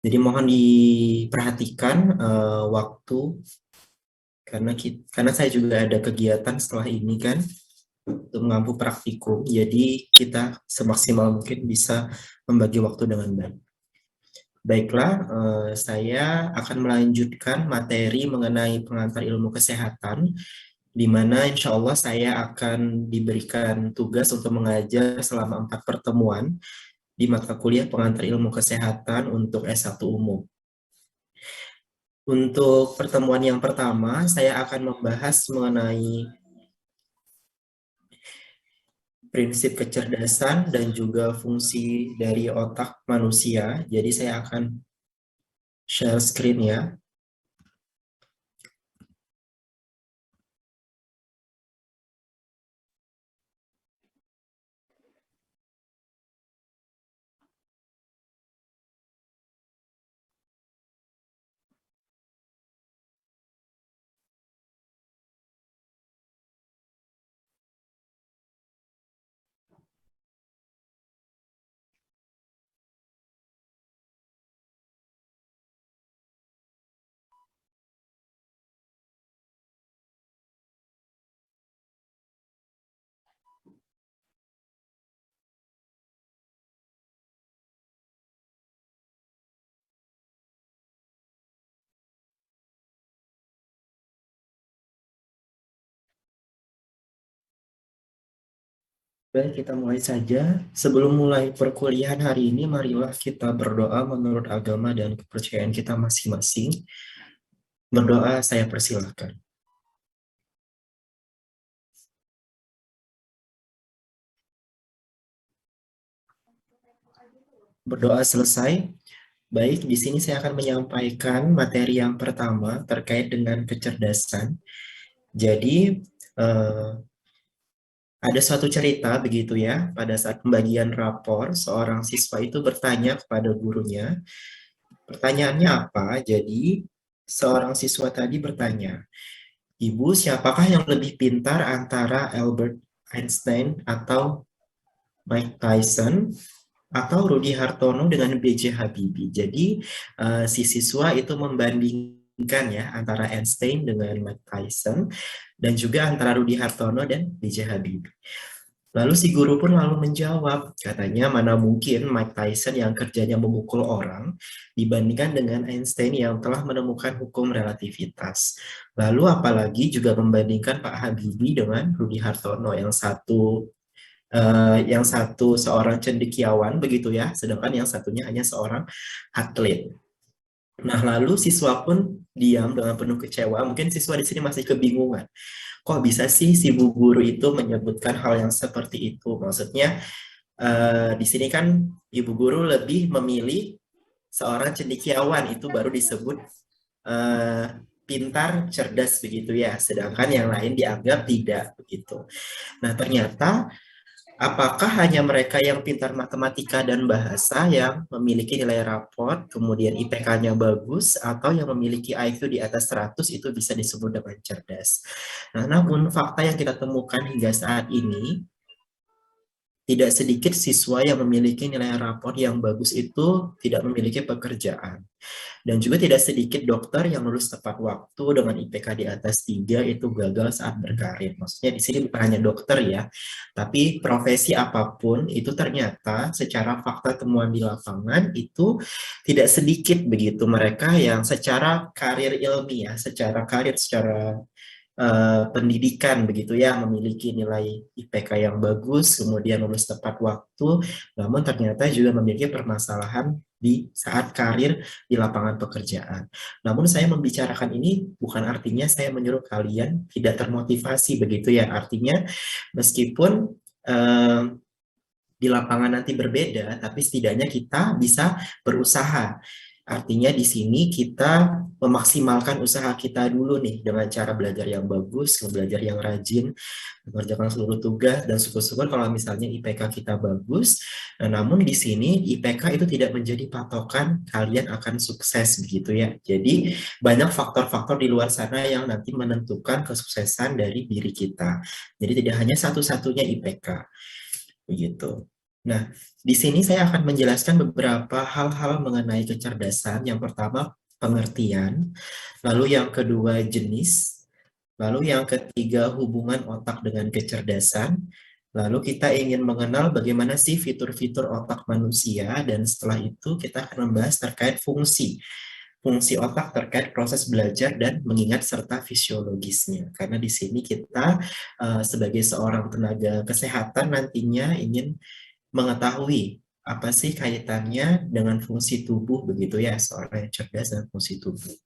Jadi mohon diperhatikan waktu karena saya juga ada kegiatan setelah ini kan untuk mengampu praktikum. Jadi kita semaksimal mungkin bisa membagi waktu dengan baik. Baiklah, saya akan melanjutkan materi mengenai pengantar ilmu kesehatan, di mana insya Allah saya akan diberikan tugas untuk mengajar selama 4 pertemuan di mata kuliah pengantar ilmu kesehatan untuk S1 umum. Untuk pertemuan yang pertama, saya akan membahas mengenai prinsip kecerdasan dan juga fungsi dari otak manusia. Jadi saya akan share screen ya. Baik, kita mulai saja. Sebelum mulai perkuliahan hari ini, marilah kita berdoa menurut agama dan kepercayaan kita masing-masing. Berdoa, saya persilahkan. Berdoa selesai. Baik, di sini saya akan menyampaikan materi yang pertama terkait dengan kecerdasan. Jadi, ada suatu cerita begitu ya, pada saat pembagian rapor, seorang siswa itu bertanya kepada gurunya, pertanyaannya apa? Jadi, seorang siswa tadi bertanya, Ibu, siapakah yang lebih pintar antara Albert Einstein atau Mike Tyson atau Rudy Hartono dengan B.J. Habibie? Jadi, si siswa itu membandingkan ya antara Einstein dengan Mike Tyson dan juga antara Rudy Hartono dan B.J. Habibie. Lalu si guru pun lalu menjawab, katanya mana mungkin Mike Tyson yang kerjanya memukul orang dibandingkan dengan Einstein yang telah menemukan hukum relativitas. Lalu apalagi juga membandingkan Pak Habibie dengan Rudy Hartono yang satu seorang cendekiawan begitu ya, sedangkan yang satunya hanya seorang atlet. Nah, lalu siswa pun diam dengan penuh kecewa. Mungkin siswa di sini masih kebingungan. Kok bisa sih si bu guru itu menyebutkan hal yang seperti itu? Maksudnya di sini kan ibu guru lebih memilih seorang cendekiawan itu baru disebut eh, pintar, cerdas begitu ya. Sedangkan yang lain dianggap tidak begitu. Nah, ternyata apakah hanya mereka yang pintar matematika dan bahasa yang memiliki nilai raport, kemudian IPK-nya bagus, atau yang memiliki IQ di atas 100 itu bisa disebut dengan cerdas? Nah, namun fakta yang kita temukan hingga saat ini, tidak sedikit siswa yang memiliki nilai raport yang bagus itu tidak memiliki pekerjaan. Dan juga tidak sedikit dokter yang lulus tepat waktu dengan IPK di atas 3 itu gagal saat berkarir. Maksudnya di sini bukan hanya dokter ya, tapi profesi apapun itu ternyata secara fakta temuan di lapangan itu tidak sedikit begitu mereka yang secara karir ilmiah, secara pendidikan begitu ya, memiliki nilai IPK yang bagus, kemudian lulus tepat waktu, namun ternyata juga memiliki permasalahan di saat karir di lapangan pekerjaan. Namun saya membicarakan ini bukan artinya saya menyuruh kalian tidak termotivasi begitu ya, artinya meskipun eh, di lapangan nanti berbeda, tapi setidaknya kita bisa berusaha. Artinya di sini kita memaksimalkan usaha kita dulu nih dengan cara belajar yang bagus, belajar yang rajin, mengerjakan seluruh tugas, dan syukur-syukur kalau misalnya IPK kita bagus. Nah, namun di sini IPK itu tidak menjadi patokan kalian akan sukses begitu ya. Jadi banyak faktor-faktor di luar sana yang nanti menentukan kesuksesan dari diri kita. Jadi tidak hanya satu-satunya IPK begitu. Nah, Di sini saya akan menjelaskan beberapa hal-hal mengenai kecerdasan. Yang pertama, pengertian, lalu yang kedua, jenis, lalu yang ketiga, hubungan otak dengan kecerdasan. Lalu kita ingin mengenal bagaimana sih fitur-fitur otak manusia, dan setelah itu kita akan membahas terkait fungsi. Fungsi otak terkait proses belajar dan mengingat serta fisiologisnya. Karena di sini kita sebagai seorang tenaga kesehatan nantinya ingin mengetahui apa sih kaitannya dengan fungsi tubuh begitu ya, seorang yang cerdas dan fungsi tubuh.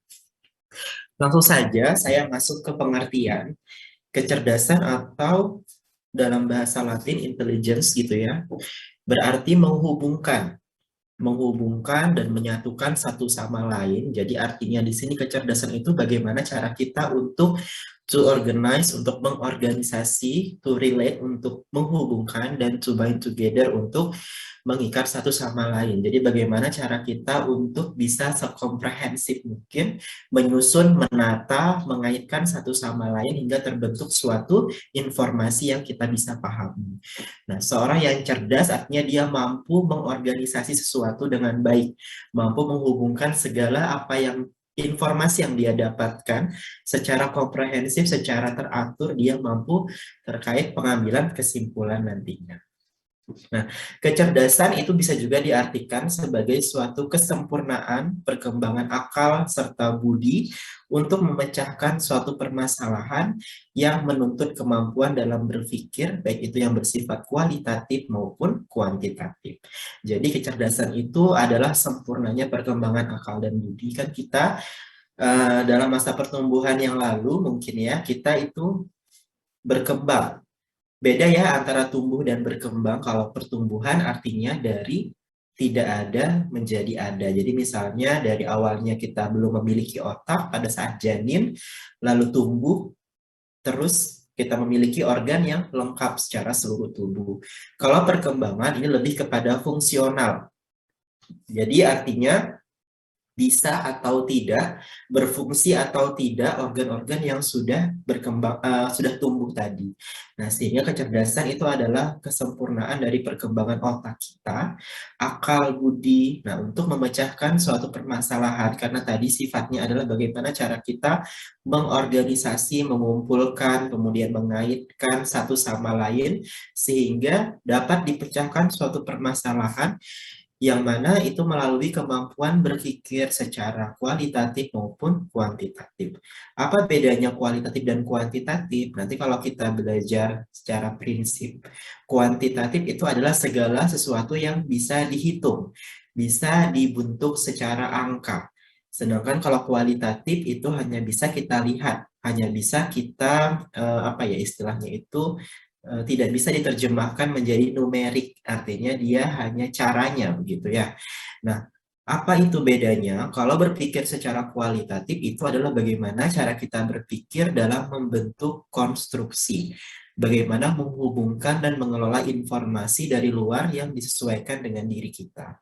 Langsung saja saya masuk ke pengertian. Kecerdasan atau dalam bahasa Latin intelligence gitu ya, berarti menghubungkan dan menyatukan satu sama lain. Jadi artinya di sini kecerdasan itu bagaimana cara kita untuk to organize, untuk mengorganisasi, to relate, untuk menghubungkan, dan to bind together, untuk mengikat satu sama lain. Jadi bagaimana cara kita untuk bisa sekomprehensif mungkin menyusun, menata, mengaitkan satu sama lain hingga terbentuk suatu informasi yang kita bisa pahami. Nah, seorang yang cerdas artinya dia mampu mengorganisasi sesuatu dengan baik, mampu menghubungkan segala apa yang informasi yang dia dapatkan secara komprehensif, secara teratur, dia mampu terkait pengambilan kesimpulan nantinya. Nah, kecerdasan itu bisa juga diartikan sebagai suatu kesempurnaan perkembangan akal serta budi untuk memecahkan suatu permasalahan yang menuntut kemampuan dalam berpikir, baik itu yang bersifat kualitatif maupun kuantitatif. Jadi kecerdasan itu adalah sempurnanya perkembangan akal dan budi. Kan kita dalam masa pertumbuhan yang lalu mungkin ya, kita itu berkembang. Beda ya antara tumbuh dan berkembang. Kalau pertumbuhan artinya dari tidak ada menjadi ada. Jadi misalnya dari awalnya kita belum memiliki otak pada saat janin, lalu tumbuh, terus kita memiliki organ yang lengkap secara seluruh tubuh. Kalau perkembangan ini lebih kepada fungsional. Jadi artinya bisa atau tidak, berfungsi atau tidak organ-organ yang sudah berkembang, sudah tumbuh tadi. Nah, sehingga kecerdasan itu adalah kesempurnaan dari perkembangan otak kita, akal budi. Nah, untuk memecahkan suatu permasalahan, karena tadi sifatnya adalah bagaimana cara kita mengorganisasi, mengumpulkan, kemudian mengaitkan satu sama lain, sehingga dapat dipecahkan suatu permasalahan yang mana itu melalui kemampuan berpikir secara kualitatif maupun kuantitatif. Apa bedanya kualitatif dan kuantitatif? Nanti kalau kita belajar secara prinsip, kuantitatif itu adalah segala sesuatu yang bisa dihitung, bisa dibentuk secara angka. Sedangkan kalau kualitatif itu hanya bisa kita lihat, hanya bisa kita apa ya istilahnya itu tidak bisa diterjemahkan menjadi numerik, artinya dia hanya caranya begitu ya. Nah, apa itu bedanya? Kalau berpikir secara kualitatif itu adalah bagaimana cara kita berpikir dalam membentuk konstruksi. Bagaimana menghubungkan dan mengelola informasi dari luar yang disesuaikan dengan diri kita.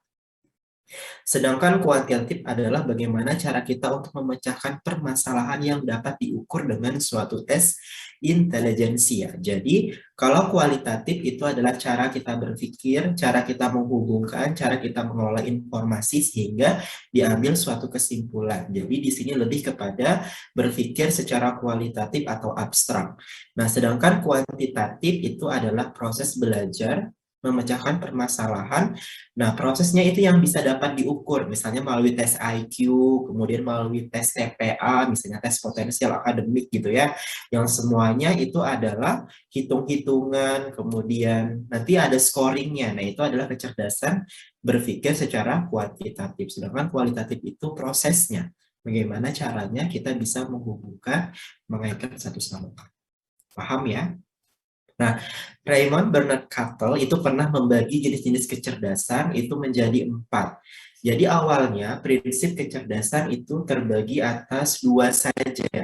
Sedangkan kuantitatif adalah bagaimana cara kita untuk memecahkan permasalahan yang dapat diukur dengan suatu tes intelijensia. Jadi, kalau kualitatif itu adalah cara kita berpikir, cara kita menghubungkan, cara kita mengelola informasi sehingga diambil suatu kesimpulan. Jadi, di sini lebih kepada berpikir secara kualitatif atau abstrak. Nah, sedangkan kuantitatif itu adalah proses belajar memecahkan permasalahan. Nah, prosesnya itu yang bisa dapat diukur, misalnya melalui tes IQ, kemudian melalui tes TPA, misalnya tes potensial akademik gitu ya, yang semuanya itu adalah hitung-hitungan, kemudian nanti ada scoringnya. Nah, itu adalah kecerdasan berpikir secara kuantitatif, sedangkan kualitatif itu prosesnya. Bagaimana caranya kita bisa menghubungkan, mengaitkan satu sama lain. Paham ya? Nah, Raymond Bernard Cattell itu pernah membagi jenis-jenis kecerdasan itu menjadi 4. Jadi awalnya prinsip kecerdasan itu terbagi atas 2 saja,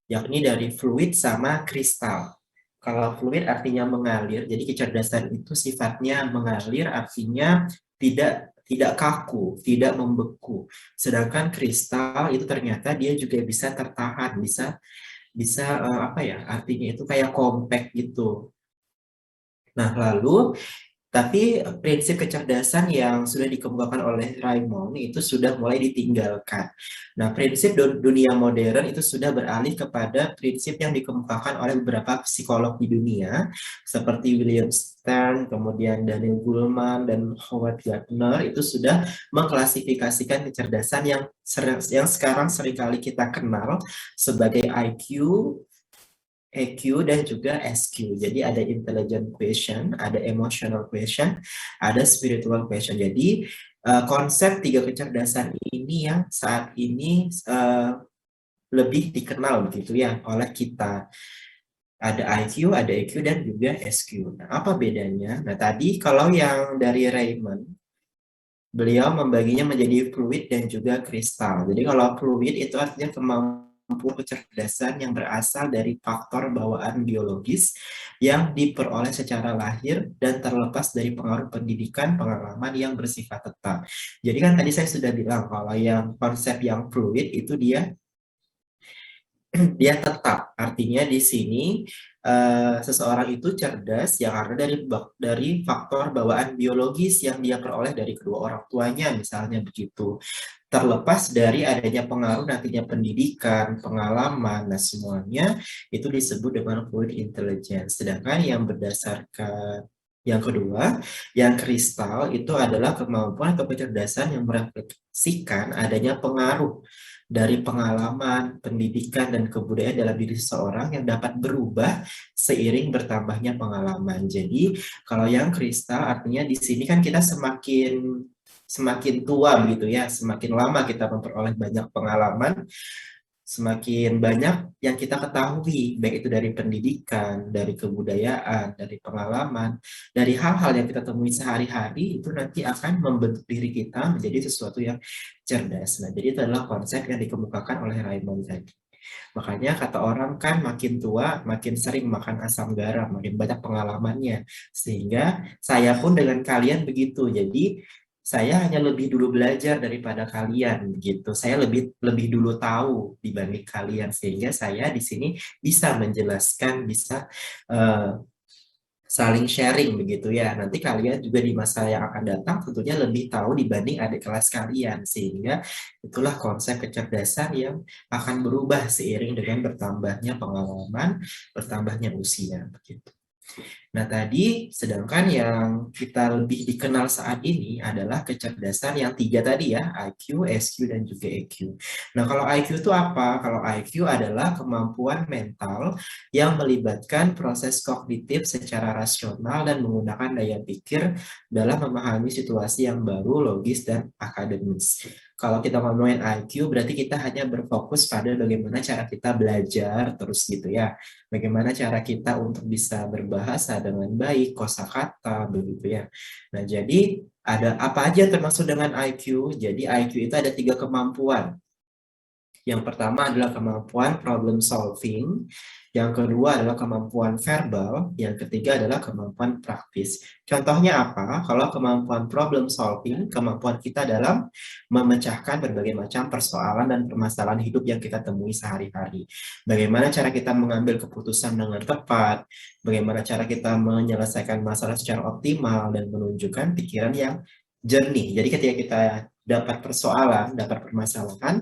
yakni dari fluid sama kristal. Kalau fluid artinya mengalir, jadi kecerdasan itu sifatnya mengalir, artinya tidak kaku, tidak membeku. Sedangkan kristal itu ternyata dia juga bisa tertahan, bisa bisa apa ya? Artinya itu kayak compact gitu. Nah, lalu Tapi prinsip kecerdasan yang sudah dikemukakan oleh Raymond itu sudah mulai ditinggalkan. Nah, prinsip dunia modern itu sudah beralih kepada prinsip yang dikemukakan oleh beberapa psikolog di dunia, seperti William Stern, kemudian Daniel Goleman, dan Howard Gardner, itu sudah mengklasifikasikan kecerdasan yang sekarang seringkali kita kenal sebagai IQ, EQ, dan juga SQ. Jadi ada intelligent question, ada emotional question, ada spiritual question. Jadi konsep tiga kecerdasan ini yang saat ini lebih dikenal begitu ya oleh kita. Ada IQ, ada EQ, dan juga SQ. Nah, apa bedanya? Nah, tadi kalau yang dari Raymond, beliau membaginya menjadi fluid dan juga kristal. Jadi kalau fluid itu artinya kemampuan kecerdasan yang berasal dari faktor bawaan biologis yang diperoleh secara lahir dan terlepas dari pengaruh pendidikan, pengalaman yang bersifat tetap. Jadi kan tadi saya sudah bilang kalau yang konsep yang fluid itu dia tetap. Artinya di sini seseorang itu cerdas yang karena dari faktor bawaan biologis yang dia peroleh dari kedua orang tuanya, misalnya begitu. Terlepas dari adanya pengaruh nantinya pendidikan, pengalaman, nah semuanya itu disebut dengan fluid intelligence. Sedangkan yang berdasarkan yang kedua, yang kristal itu adalah kemampuan atau kecerdasan yang merefleksikan adanya pengaruh dari pengalaman, pendidikan, dan kebudayaan dalam diri seseorang yang dapat berubah seiring bertambahnya pengalaman. Jadi, kalau yang kristal artinya di sini kan kita semakin tua begitu ya, semakin lama kita memperoleh banyak pengalaman, semakin banyak yang kita ketahui, baik itu dari pendidikan, dari kebudayaan, dari pengalaman, dari hal-hal yang kita temui sehari-hari, itu nanti akan membentuk diri kita menjadi sesuatu yang cerdas. Nah, jadi itu adalah konsep yang dikemukakan oleh Raymond tadi. Makanya kata orang kan makin tua, makin sering makan asam garam, makin banyak pengalamannya. Sehingga saya pun dengan kalian begitu. Jadi saya hanya lebih dulu belajar daripada kalian gitu. Saya lebih dulu tahu dibanding kalian sehingga saya di sini bisa menjelaskan, bisa uh, saling sharing begitu ya. Nanti kalian juga di masa yang akan datang tentunya lebih tahu dibanding adik kelas kalian sehingga itulah konsep kecerdasan yang akan berubah seiring dengan bertambahnya pengalaman, bertambahnya usia begitu. Nah, tadi sedangkan yang kita lebih dikenal saat ini adalah kecerdasan yang tiga tadi ya, IQ, SQ, dan juga EQ. Nah, kalau IQ itu apa? Kalau IQ adalah kemampuan mental yang melibatkan proses kognitif secara rasional dan menggunakan daya pikir dalam memahami situasi yang baru, logis, dan akademis. Kalau kita ngomongin IQ, berarti kita hanya berfokus pada bagaimana cara kita belajar terus gitu ya. Bagaimana cara kita untuk bisa berbahasa dengan baik, kosakata, begitu ya. Nah, jadi ada apa aja termasuk dengan IQ? Jadi IQ itu ada tiga kemampuan. Yang pertama adalah kemampuan problem solving, yang kedua adalah kemampuan verbal, yang ketiga adalah kemampuan praktis. Contohnya apa? Kalau kemampuan problem solving, kemampuan kita dalam memecahkan berbagai macam persoalan dan permasalahan hidup yang kita temui sehari-hari. Bagaimana cara kita mengambil keputusan dengan tepat, bagaimana cara kita menyelesaikan masalah secara optimal dan menunjukkan pikiran yang jernih. Jadi ketika kita dapat persoalan, dapat permasalahan,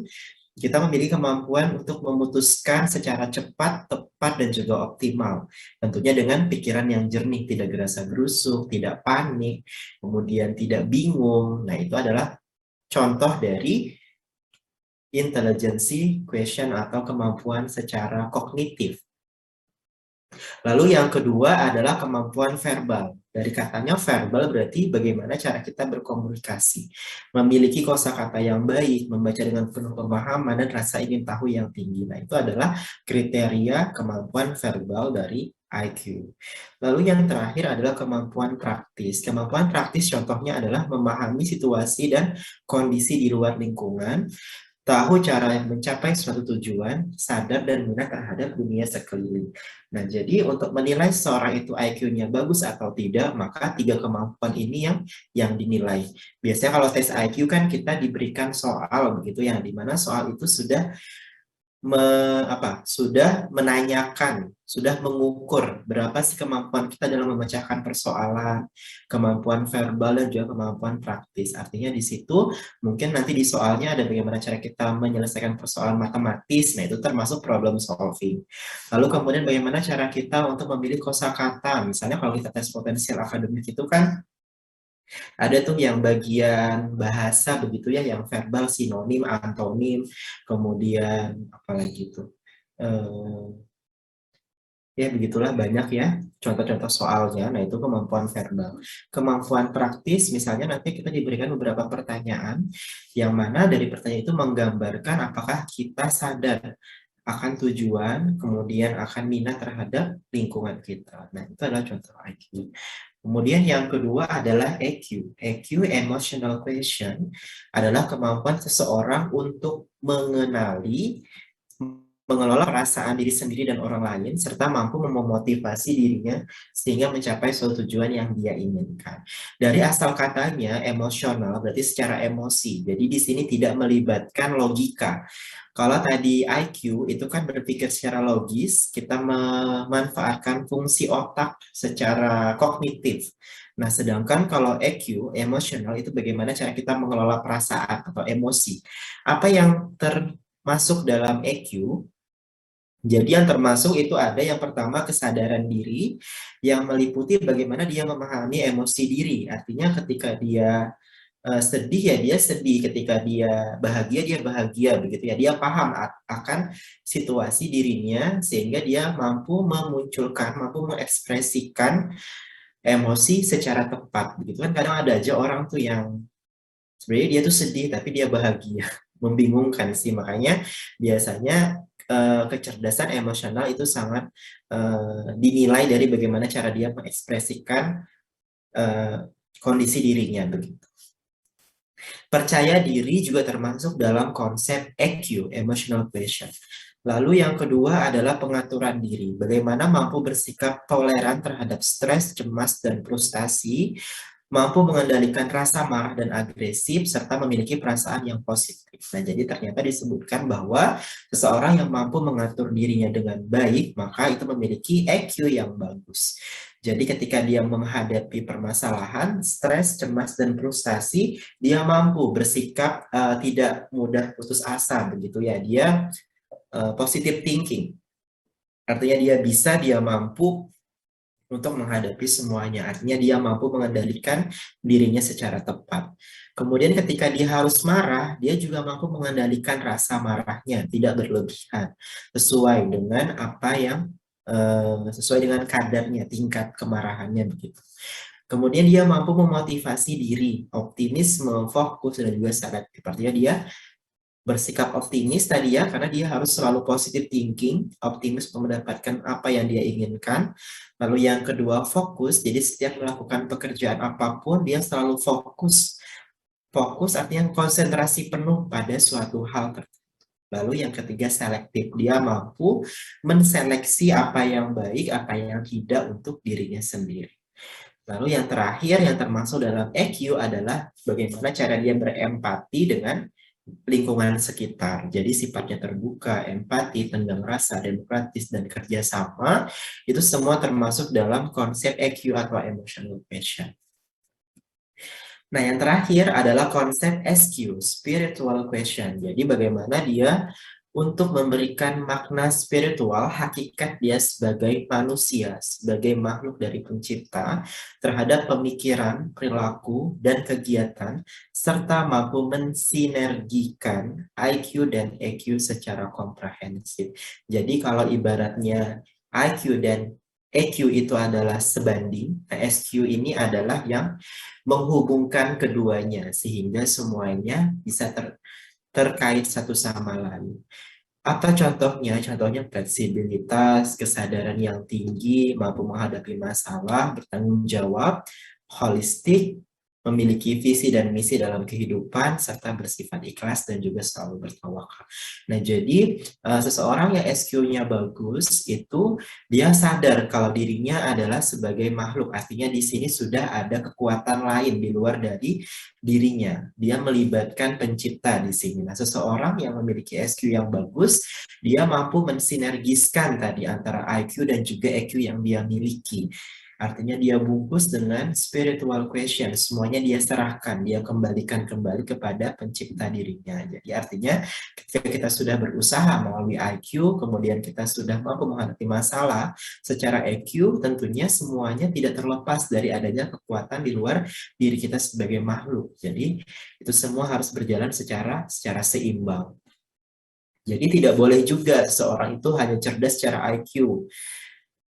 kita memiliki kemampuan untuk memutuskan secara cepat, tepat, dan juga optimal. Tentunya dengan pikiran yang jernih, tidak gerasa gerusuk, tidak panik, kemudian tidak bingung. Nah, itu adalah contoh dari intelligence question atau kemampuan secara kognitif. Lalu yang kedua adalah kemampuan verbal. Dari katanya verbal berarti bagaimana cara kita berkomunikasi. Memiliki kosakata yang baik, membaca dengan penuh pemahaman, dan rasa ingin tahu yang tinggi. Nah, itu adalah kriteria kemampuan verbal dari IQ. Lalu yang terakhir adalah kemampuan praktis. Kemampuan praktis contohnya adalah memahami situasi dan kondisi di luar lingkungan, tahu cara mencapai suatu tujuan, sadar dan minat terhadap dunia sekeliling. Nah, jadi untuk menilai seorang itu IQ-nya bagus atau tidak, maka tiga kemampuan ini yang dinilai. Biasanya kalau tes IQ kan kita diberikan soal begitu yang dimana soal itu sudah sudah menanyakan, sudah mengukur berapa sih kemampuan kita dalam memecahkan persoalan, kemampuan verbal dan juga kemampuan praktis. Artinya di situ mungkin nanti di soalnya ada bagaimana cara kita menyelesaikan persoalan matematis, nah itu termasuk problem solving. Lalu kemudian bagaimana cara kita untuk memilih kosakata, misalnya kalau kita tes potensial akademik itu kan ada tuh yang bagian bahasa begitu ya, yang verbal, sinonim, antonim, kemudian apalagi itu. Ya begitulah banyak ya contoh-contoh soalnya. Nah itu kemampuan verbal. Kemampuan praktis misalnya nanti kita diberikan beberapa pertanyaan yang mana dari pertanyaan itu menggambarkan apakah kita sadar akan tujuan, kemudian akan minat terhadap lingkungan kita. Nah itu adalah contoh IQ. Kemudian yang kedua adalah EQ. EQ, emotional question, adalah kemampuan seseorang untuk mengenali, mengelola perasaan diri sendiri dan orang lain, serta mampu memotivasi dirinya sehingga mencapai suatu tujuan yang dia inginkan. Dari asal katanya emosional berarti secara emosi. Jadi di sini tidak melibatkan logika. Kalau tadi IQ itu kan berpikir secara logis, kita memanfaatkan fungsi otak secara kognitif. Nah, sedangkan kalau EQ, emosional, itu bagaimana cara kita mengelola perasaan atau emosi. Apa yang termasuk dalam EQ? Jadi yang termasuk itu ada yang pertama kesadaran diri yang meliputi bagaimana dia memahami emosi diri. Artinya ketika dia sedih ya dia sedih, ketika dia bahagia begitu ya. Dia paham akan situasi dirinya sehingga dia mampu memunculkan, mampu mengekspresikan emosi secara tepat begitu kan. Kadang ada aja orang tuh yang sebenarnya dia tuh sedih tapi dia bahagia. Membingungkan sih, makanya biasanya kecerdasan emosional itu sangat dinilai dari bagaimana cara dia mengekspresikan eh, kondisi dirinya begitu. Percaya diri juga termasuk dalam konsep EQ, emotional quotient. Lalu yang kedua adalah pengaturan diri. Bagaimana mampu bersikap toleran terhadap stres, cemas, dan frustasi, mampu mengendalikan rasa marah dan agresif, serta memiliki perasaan yang positif. Nah, jadi ternyata disebutkan bahwa seseorang yang mampu mengatur dirinya dengan baik, maka itu memiliki EQ yang bagus. Jadi ketika dia menghadapi permasalahan, stres, cemas, dan frustasi, dia mampu bersikap tidak mudah putus asa, begitu ya. Dia positive thinking. Artinya dia mampu untuk menghadapi semuanya. Artinya dia mampu mengendalikan dirinya secara tepat. Kemudian ketika dia harus marah, dia juga mampu mengendalikan rasa marahnya, tidak berlebihan, sesuai dengan apa yang sesuai dengan kadarnya, tingkat kemarahannya begitu. Kemudian dia mampu memotivasi diri, optimisme, fokus, dan juga selektif. Artinya dia bersikap optimis tadi ya, karena dia harus selalu positive thinking, optimis untuk mendapatkan apa yang dia inginkan. Lalu yang kedua, fokus. Jadi setiap melakukan pekerjaan apapun, dia selalu fokus. Fokus artinya konsentrasi penuh pada suatu hal tertentu. Lalu yang ketiga, selektif. Dia mampu menseleksi apa yang baik, apa yang tidak untuk dirinya sendiri. Lalu yang terakhir yang termasuk dalam EQ adalah bagaimana cara dia berempati dengan lingkungan sekitar. Jadi sifatnya terbuka, empati, tenggang rasa, demokratis, dan kerjasama, itu semua termasuk dalam konsep EQ atau emotional quotient. Nah, yang terakhir adalah konsep SQ, spiritual quotient. Jadi bagaimana dia untuk memberikan makna spiritual, hakikat dia sebagai manusia, sebagai makhluk dari pencipta, terhadap pemikiran, perilaku, dan kegiatan, serta mampu mensinergikan IQ dan EQ secara komprehensif. Jadi kalau ibaratnya IQ dan EQ itu adalah sebanding, SQ ini adalah yang menghubungkan keduanya, sehingga semuanya bisa terkait satu sama lain. Apa contohnya? Contohnya fleksibilitas, kesadaran yang tinggi, mampu menghadapi masalah, bertanggung jawab, holistik, memiliki visi dan misi dalam kehidupan, serta bersifat ikhlas dan juga selalu bertawakal. Nah, jadi seseorang yang SQ-nya bagus itu dia sadar kalau dirinya adalah sebagai makhluk. Artinya di sini sudah ada kekuatan lain di luar dari dirinya. Dia melibatkan pencipta di sini. Nah, seseorang yang memiliki SQ yang bagus, dia mampu mensinergiskan tadi antara IQ dan juga EQ yang dia miliki. Artinya dia bungkus dengan spiritual question, semuanya dia serahkan, dia kembalikan kembali kepada pencipta dirinya. Jadi artinya ketika kita sudah berusaha melalui IQ, kemudian kita sudah mampu menghadapi masalah secara EQ, tentunya semuanya tidak terlepas dari adanya kekuatan di luar diri kita sebagai makhluk. Jadi itu semua harus berjalan secara seimbang. Jadi tidak boleh juga seorang itu hanya cerdas secara IQ.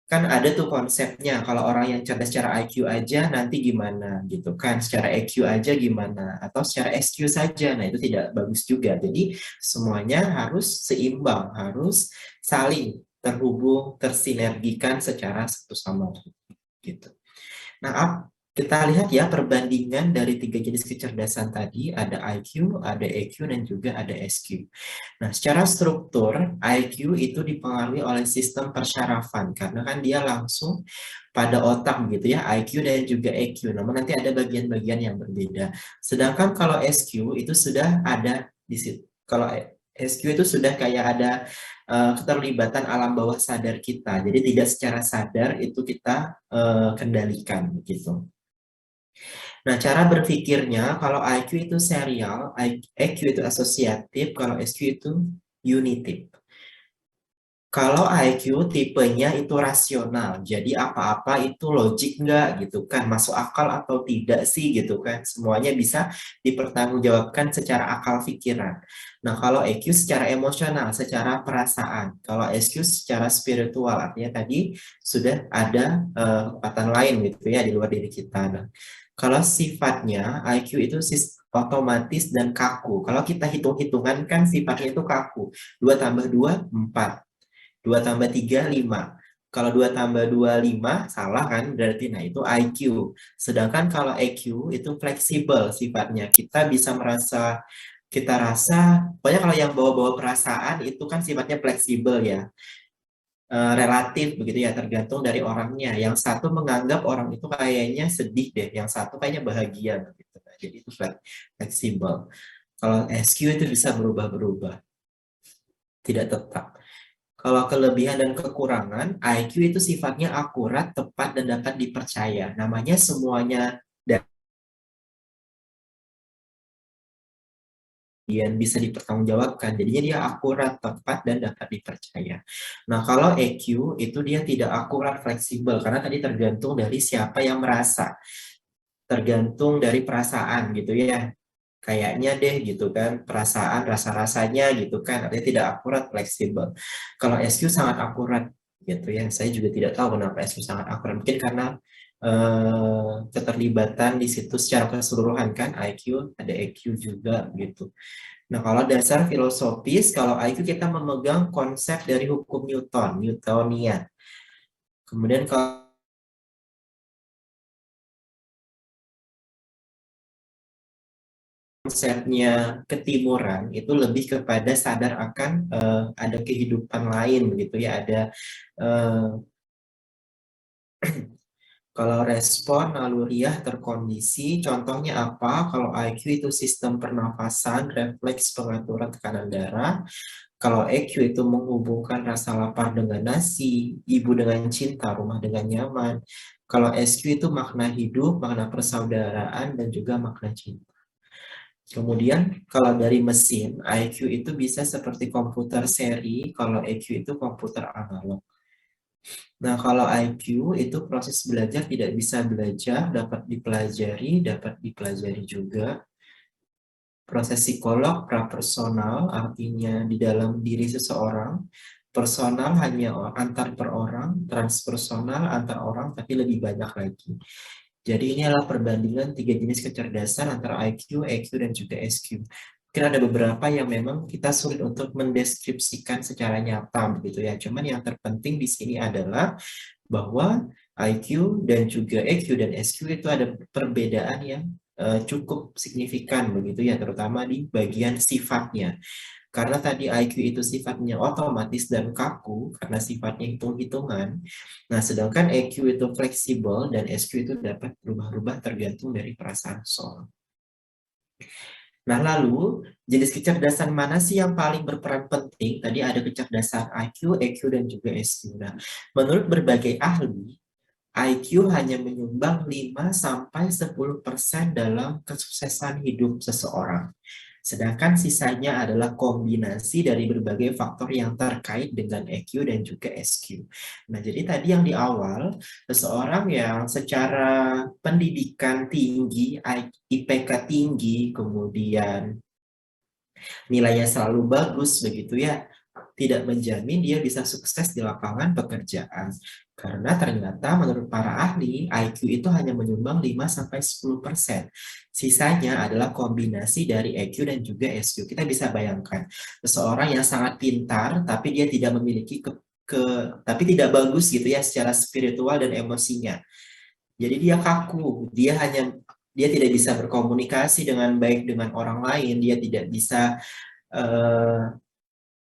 Kan ada tuh konsepnya, kalau orang yang cerdas secara IQ aja nanti gimana gitu kan, secara EQ aja gimana, atau secara SQ saja, nah itu tidak bagus juga. Jadi semuanya harus seimbang, harus saling terhubung, tersinergikan secara satu sama lain gitu. Nah, kita lihat ya perbandingan dari tiga jenis kecerdasan tadi, ada IQ, ada EQ, dan juga ada SQ. Nah, secara struktur, IQ itu dipengaruhi oleh sistem persyarafan, karena kan dia langsung pada otak gitu ya, IQ dan juga EQ. Namun nanti ada bagian-bagian yang berbeda. Sedangkan kalau SQ itu sudah ada di situ. Kalau SQ itu sudah kayak ada keterlibatan alam bawah sadar kita. Jadi tidak secara sadar itu kita kendalikan gitu. Nah, cara berpikirnya kalau IQ itu serial, EQ itu asosiatif, kalau SQ itu unitive. Kalau IQ tipenya itu rasional, jadi apa-apa itu logik nggak gitu kan, masuk akal atau tidak sih gitu kan, semuanya bisa dipertanggungjawabkan secara akal pikiran. Nah, kalau EQ secara emosional, secara perasaan, kalau SQ secara spiritual, artinya tadi sudah ada kekuatan lain gitu ya di luar diri kita. Nah, kalau sifatnya IQ itu otomatis dan kaku. Kalau kita hitung-hitungan kan sifatnya itu kaku. 2 tambah 2, 4. 2 tambah 3, 5. Kalau 2 tambah 2, 5, salah kan? Berarti nah itu IQ. Sedangkan kalau EQ itu fleksibel sifatnya. Kita bisa merasa, kita rasa, pokoknya kalau yang bawa-bawa perasaan itu kan sifatnya fleksibel ya. Relatif begitu ya, tergantung dari orangnya. Yang satu menganggap orang itu kayaknya sedih deh, yang satu kayaknya bahagia begitu. Nah, jadi itu fleksibel. Kalau SQ itu bisa berubah-berubah, tidak tetap. Kalau kelebihan dan kekurangan, IQ itu sifatnya akurat, tepat, dan dapat dipercaya. Namanya semuanya dan bisa dipertanggungjawabkan. Jadinya dia akurat, tepat, dan dapat dipercaya. Nah, kalau EQ itu dia tidak akurat, fleksibel, karena tadi tergantung dari siapa yang merasa. Tergantung dari perasaan gitu ya. Kayaknya deh gitu kan, perasaan, rasa-rasanya gitu kan, artinya tidak akurat, fleksibel. Kalau SQ sangat akurat gitu ya, saya juga tidak tahu kenapa SQ sangat akurat, mungkin karena keterlibatan di situ secara keseluruhan kan, IQ, ada EQ juga gitu. Nah, kalau dasar filosofis, kalau IQ kita memegang konsep dari hukum Newtonian. Kemudian kalau konsepnya ketimuran itu lebih kepada sadar akan ada kehidupan lain begitu ya, ada kalau respon naluriah terkondisi, contohnya apa? Kalau IQ itu sistem pernafasan, refleks pengaturan tekanan darah. Kalau EQ itu menghubungkan rasa lapar dengan nasi, ibu dengan cinta, rumah dengan nyaman. Kalau SQ itu makna hidup, makna persaudaraan, dan juga makna cinta. Kemudian kalau dari mesin, IQ itu bisa seperti komputer seri, kalau EQ itu komputer analog. Nah, kalau IQ itu proses belajar tidak bisa belajar, dapat dipelajari juga. Proses psikolog prapersonal, artinya di dalam diri seseorang. Personal hanya antar per orang, transpersonal antar orang, tapi lebih banyak lagi. Jadi ini adalah perbandingan tiga jenis kecerdasan antara IQ, EQ, dan juga SQ. Mungkin ada beberapa yang memang kita sulit untuk mendeskripsikan secara nyata begitu ya. Cuman yang terpenting di sini adalah bahwa IQ dan juga EQ dan SQ itu ada perbedaan yang cukup signifikan begitu ya, terutama di bagian sifatnya. Karena tadi IQ itu sifatnya otomatis dan kaku karena sifatnya hitung-hitungan. Nah, sedangkan EQ itu fleksibel dan SQ itu dapat berubah-ubah tergantung dari perasaan seseorang. Nah, lalu jenis kecerdasan mana sih yang paling berperan penting? Tadi ada kecerdasan IQ, EQ, dan juga SQ. Nah, menurut berbagai ahli, IQ hanya menyumbang 5-10% dalam kesuksesan hidup seseorang. Sedangkan sisanya adalah kombinasi dari berbagai faktor yang terkait dengan EQ dan juga SQ. Nah, jadi tadi yang di awal, seseorang yang secara pendidikan tinggi, IPK tinggi, kemudian nilainya selalu bagus begitu ya, tidak menjamin dia bisa sukses di lapangan pekerjaan. Karena ternyata menurut para ahli, IQ itu hanya menyumbang 5-10%. Sisanya adalah kombinasi dari EQ dan juga SQ. Kita bisa bayangkan, seseorang yang sangat pintar, tapi dia tidak memiliki tapi tidak bagus gitu ya secara spiritual dan emosinya. Jadi dia kaku, dia tidak bisa berkomunikasi dengan baik dengan orang lain, dia eh,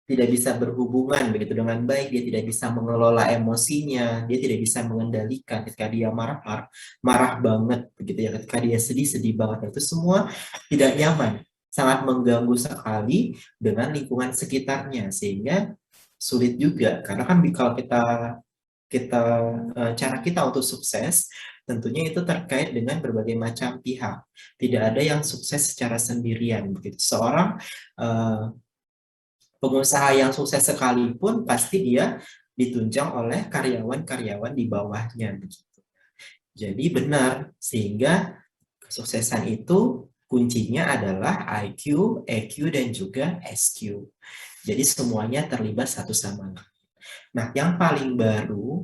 tidak bisa berhubungan begitu dengan baik, dia tidak bisa mengelola emosinya, dia tidak bisa mengendalikan ketika dia marah banget begitu ya, ketika dia sedih banget, itu semua tidak nyaman, sangat mengganggu sekali dengan lingkungan sekitarnya, sehingga sulit juga karena kan kalau kita kita cara kita untuk sukses tentunya itu terkait dengan berbagai macam pihak, tidak ada yang sukses secara sendirian begitu. Seorang pengusaha yang sukses sekalipun pasti dia ditunjang oleh karyawan-karyawan di bawahnya begitu. Jadi benar, sehingga kesuksesan itu kuncinya adalah IQ, EQ, dan juga SQ. Jadi semuanya terlibat satu sama lain. Nah, yang paling baru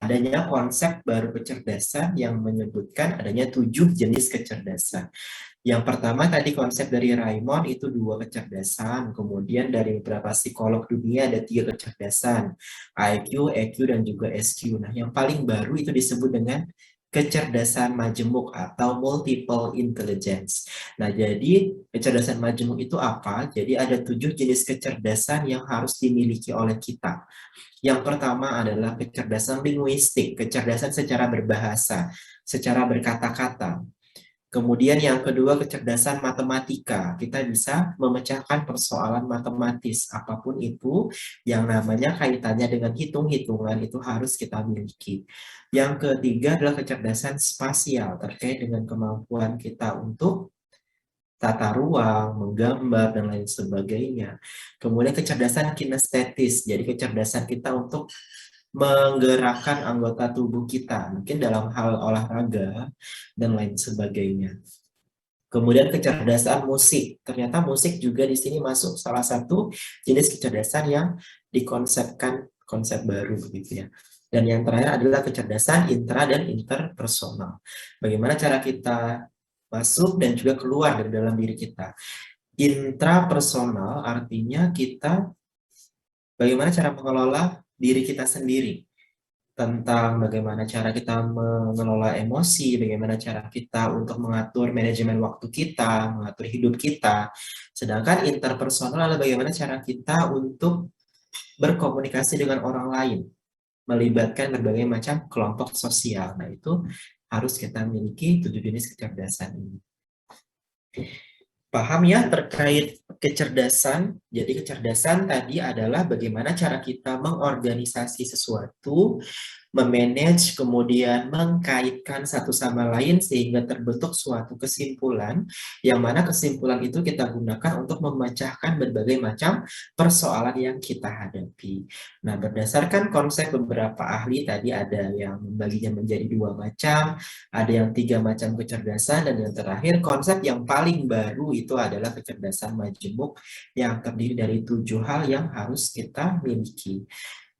adanya konsep baru kecerdasan yang menyebutkan adanya 7 jenis kecerdasan. Yang pertama tadi konsep dari Raymond itu 2 kecerdasan, kemudian dari beberapa psikolog dunia ada 3 kecerdasan, IQ, EQ, dan juga SQ. Nah, yang paling baru itu disebut dengan kecerdasan majemuk atau multiple intelligence. Nah, jadi kecerdasan majemuk itu apa? Jadi ada 7 jenis kecerdasan yang harus dimiliki oleh kita. Yang pertama adalah kecerdasan linguistik, kecerdasan secara berbahasa, secara berkata-kata. Kemudian yang kedua kecerdasan matematika. Kita bisa memecahkan persoalan matematis apapun itu yang namanya kaitannya dengan hitung-hitungan itu harus kita miliki. Yang ketiga adalah kecerdasan spasial terkait dengan kemampuan kita untuk tata ruang, menggambar, dan lain sebagainya. Kemudian kecerdasan kinestetis, jadi kecerdasan kita untuk menggerakkan anggota tubuh kita, mungkin dalam hal olahraga, dan lain sebagainya. Kemudian kecerdasan musik, ternyata musik juga di sini masuk salah satu jenis kecerdasan yang dikonsepkan konsep baru begitu ya. Dan yang terakhir adalah kecerdasan intra dan interpersonal. Bagaimana cara kita masuk dan juga keluar dari dalam diri kita. Intrapersonal artinya kita bagaimana cara mengelola diri kita sendiri, tentang bagaimana cara kita mengelola emosi, bagaimana cara kita untuk mengatur manajemen waktu kita, mengatur hidup kita. Sedangkan interpersonal adalah bagaimana cara kita untuk berkomunikasi dengan orang lain, melibatkan berbagai macam kelompok sosial. Nah, itu harus kita miliki 7 jenis kecerdasan ini. Paham ya terkait kecerdasan? Jadi kecerdasan tadi adalah bagaimana cara kita mengorganisasi sesuatu, memanage, kemudian mengkaitkan satu sama lain sehingga terbentuk suatu kesimpulan, yang mana kesimpulan itu kita gunakan untuk memecahkan berbagai macam persoalan yang kita hadapi. Nah, berdasarkan konsep beberapa ahli tadi ada yang membaginya menjadi 2 macam, ada yang 3 macam kecerdasan, dan yang terakhir konsep yang paling baru itu adalah kecerdasan majemuk yang terdiri dari 7 hal yang harus kita miliki.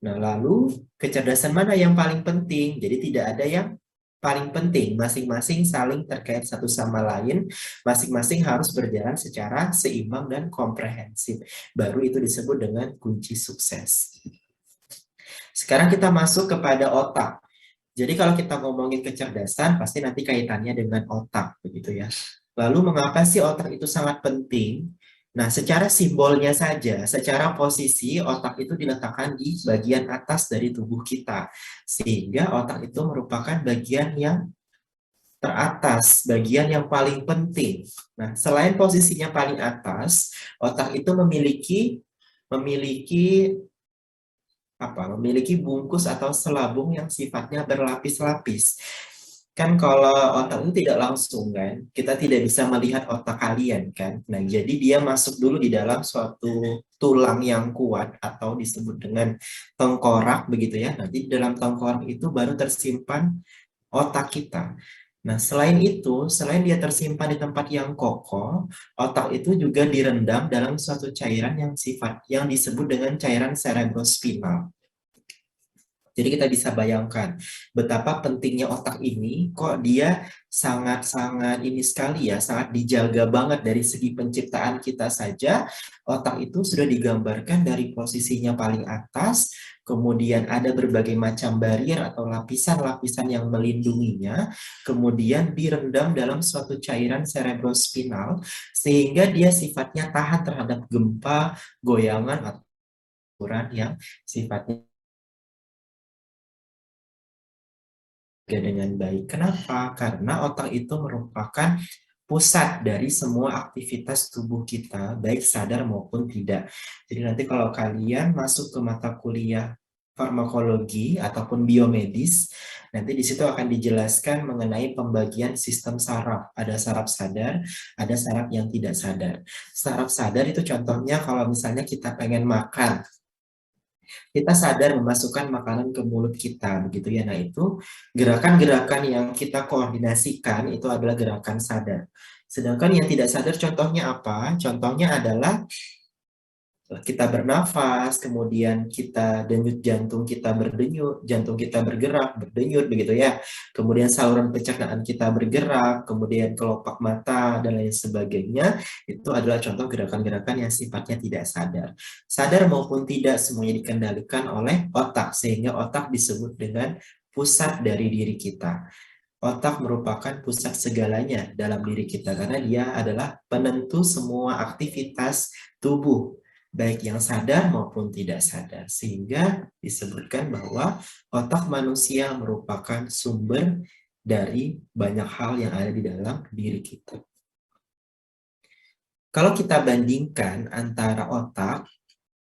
Nah, lalu kecerdasan mana yang paling penting? Jadi tidak ada yang paling penting, masing-masing saling terkait satu sama lain, masing-masing harus berjalan secara seimbang dan komprehensif. Baru itu disebut dengan kunci sukses. Sekarang kita masuk kepada otak. Jadi kalau kita ngomongin kecerdasan, pasti nanti kaitannya dengan otak, begitu ya. Lalu mengapa sih otak itu sangat penting? Nah, secara simbolnya saja, secara posisi, otak itu diletakkan di bagian atas dari tubuh kita. Sehingga otak itu merupakan bagian yang teratas, bagian yang paling penting. Nah, selain posisinya paling atas, otak itu memiliki memiliki bungkus atau selabung yang sifatnya berlapis-lapis. Kan kalau otak itu tidak langsung kan, kita tidak bisa melihat otak kalian kan. Nah, jadi dia masuk dulu di dalam suatu tulang yang kuat atau disebut dengan tengkorak begitu ya. Nanti di dalam tengkorak itu baru tersimpan otak kita. Nah, selain itu, selain dia tersimpan di tempat yang kokoh, otak itu juga direndam dalam suatu cairan yang disebut dengan cairan cerebrospinal. Jadi kita bisa bayangkan betapa pentingnya otak ini, kok dia sangat-sangat ini sekali ya, sangat dijaga banget dari segi penciptaan kita saja. Otak itu sudah digambarkan dari posisinya paling atas, kemudian ada berbagai macam barrier atau lapisan-lapisan yang melindunginya, kemudian direndam dalam suatu cairan cerebrospinal, sehingga dia sifatnya tahan terhadap gempa, goyangan, atau aturan yang sifatnya dengan baik. Kenapa? Karena otak itu merupakan pusat dari semua aktivitas tubuh kita, baik sadar maupun tidak. Jadi nanti kalau kalian masuk ke mata kuliah farmakologi ataupun biomedis, nanti di situ akan dijelaskan mengenai pembagian sistem saraf. Ada saraf sadar, ada saraf yang tidak sadar. Saraf sadar itu contohnya kalau misalnya kita pengen makan, kita sadar memasukkan makanan ke mulut kita, begitu ya. Nah, itu gerakan-gerakan yang kita koordinasikan itu adalah gerakan sadar. Sedangkan yang tidak sadar contohnya apa? Contohnya adalah kita bernafas, kemudian kita denyut jantung kita berdenyut, jantung kita bergerak, berdenyut begitu ya. Kemudian saluran pencernaan kita bergerak, kemudian kelopak mata dan lain sebagainya. Itu adalah contoh gerakan-gerakan yang sifatnya tidak sadar. Sadar maupun tidak semuanya dikendalikan oleh otak, sehingga otak disebut dengan pusat dari diri kita. Otak merupakan pusat segalanya dalam diri kita karena dia adalah penentu semua aktivitas tubuh, baik yang sadar maupun tidak sadar. Sehingga disebutkan bahwa otak manusia merupakan sumber dari banyak hal yang ada di dalam diri kita. Kalau kita bandingkan antara otak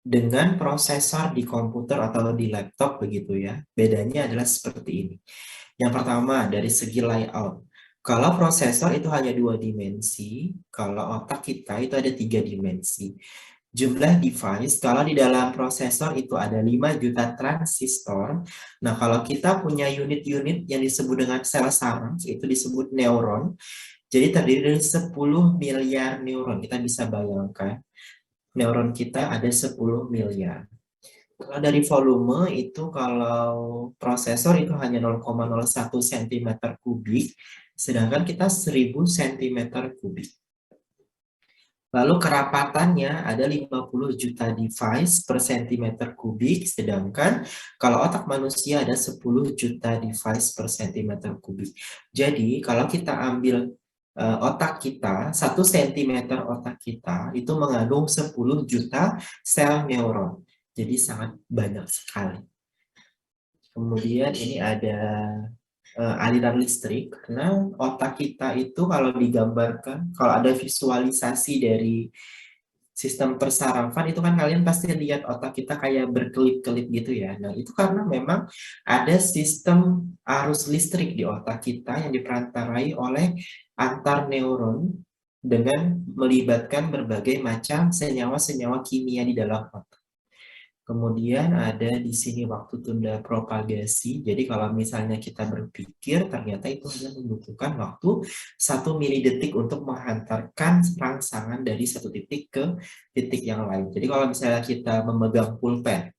dengan prosesor di komputer atau di laptop begitu ya, bedanya adalah seperti ini. Yang pertama, dari segi layout. Kalau prosesor itu hanya 2 dimensi, kalau otak kita itu ada 3 dimensi. Jumlah device, kalau di dalam prosesor itu ada 5 juta transistor. Nah, kalau kita punya unit-unit yang disebut dengan sel saraf, itu disebut neuron. Jadi terdiri dari 10 miliar neuron. Kita bisa bayangkan, neuron kita ada 10 miliar. Kalau dari volume itu kalau prosesor itu hanya 0,01 cm kubik, sedangkan kita 1000 cm kubik. Lalu kerapatannya ada 50 juta device per cm kubik, sedangkan kalau otak manusia ada 10 juta device per cm kubik. Jadi kalau kita ambil otak kita, 1 cm otak kita itu mengandung 10 juta sel neuron. Jadi sangat banyak sekali. Kemudian ini ada aliran listrik, karena otak kita itu kalau digambarkan, kalau ada visualisasi dari sistem persarafan itu kan kalian pasti lihat otak kita kayak berkelip-kelip gitu ya. Nah, itu karena memang ada sistem arus listrik di otak kita yang diperantarai oleh antar neuron dengan melibatkan berbagai macam senyawa-senyawa kimia di dalam otak. Kemudian ada di sini waktu tunda propagasi. Jadi kalau misalnya kita berpikir, ternyata itu hanya membutuhkan waktu 1 milidetik untuk menghantarkan rangsangan dari satu titik ke titik yang lain. Jadi kalau misalnya kita memegang pulpen,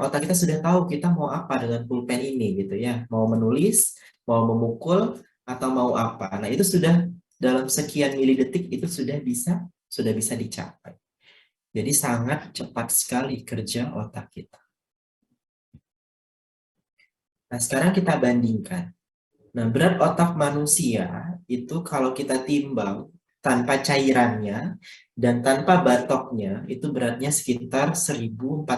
otak kita sudah tahu kita mau apa dengan pulpen ini gitu ya. Mau menulis, mau memukul, atau mau apa. Nah, itu sudah dalam sekian milidetik itu sudah bisa dicapai. Jadi sangat cepat sekali kerja otak kita. Nah, sekarang kita bandingkan. Nah, berat otak manusia itu kalau kita timbang tanpa cairannya dan tanpa batoknya, itu beratnya sekitar 1.400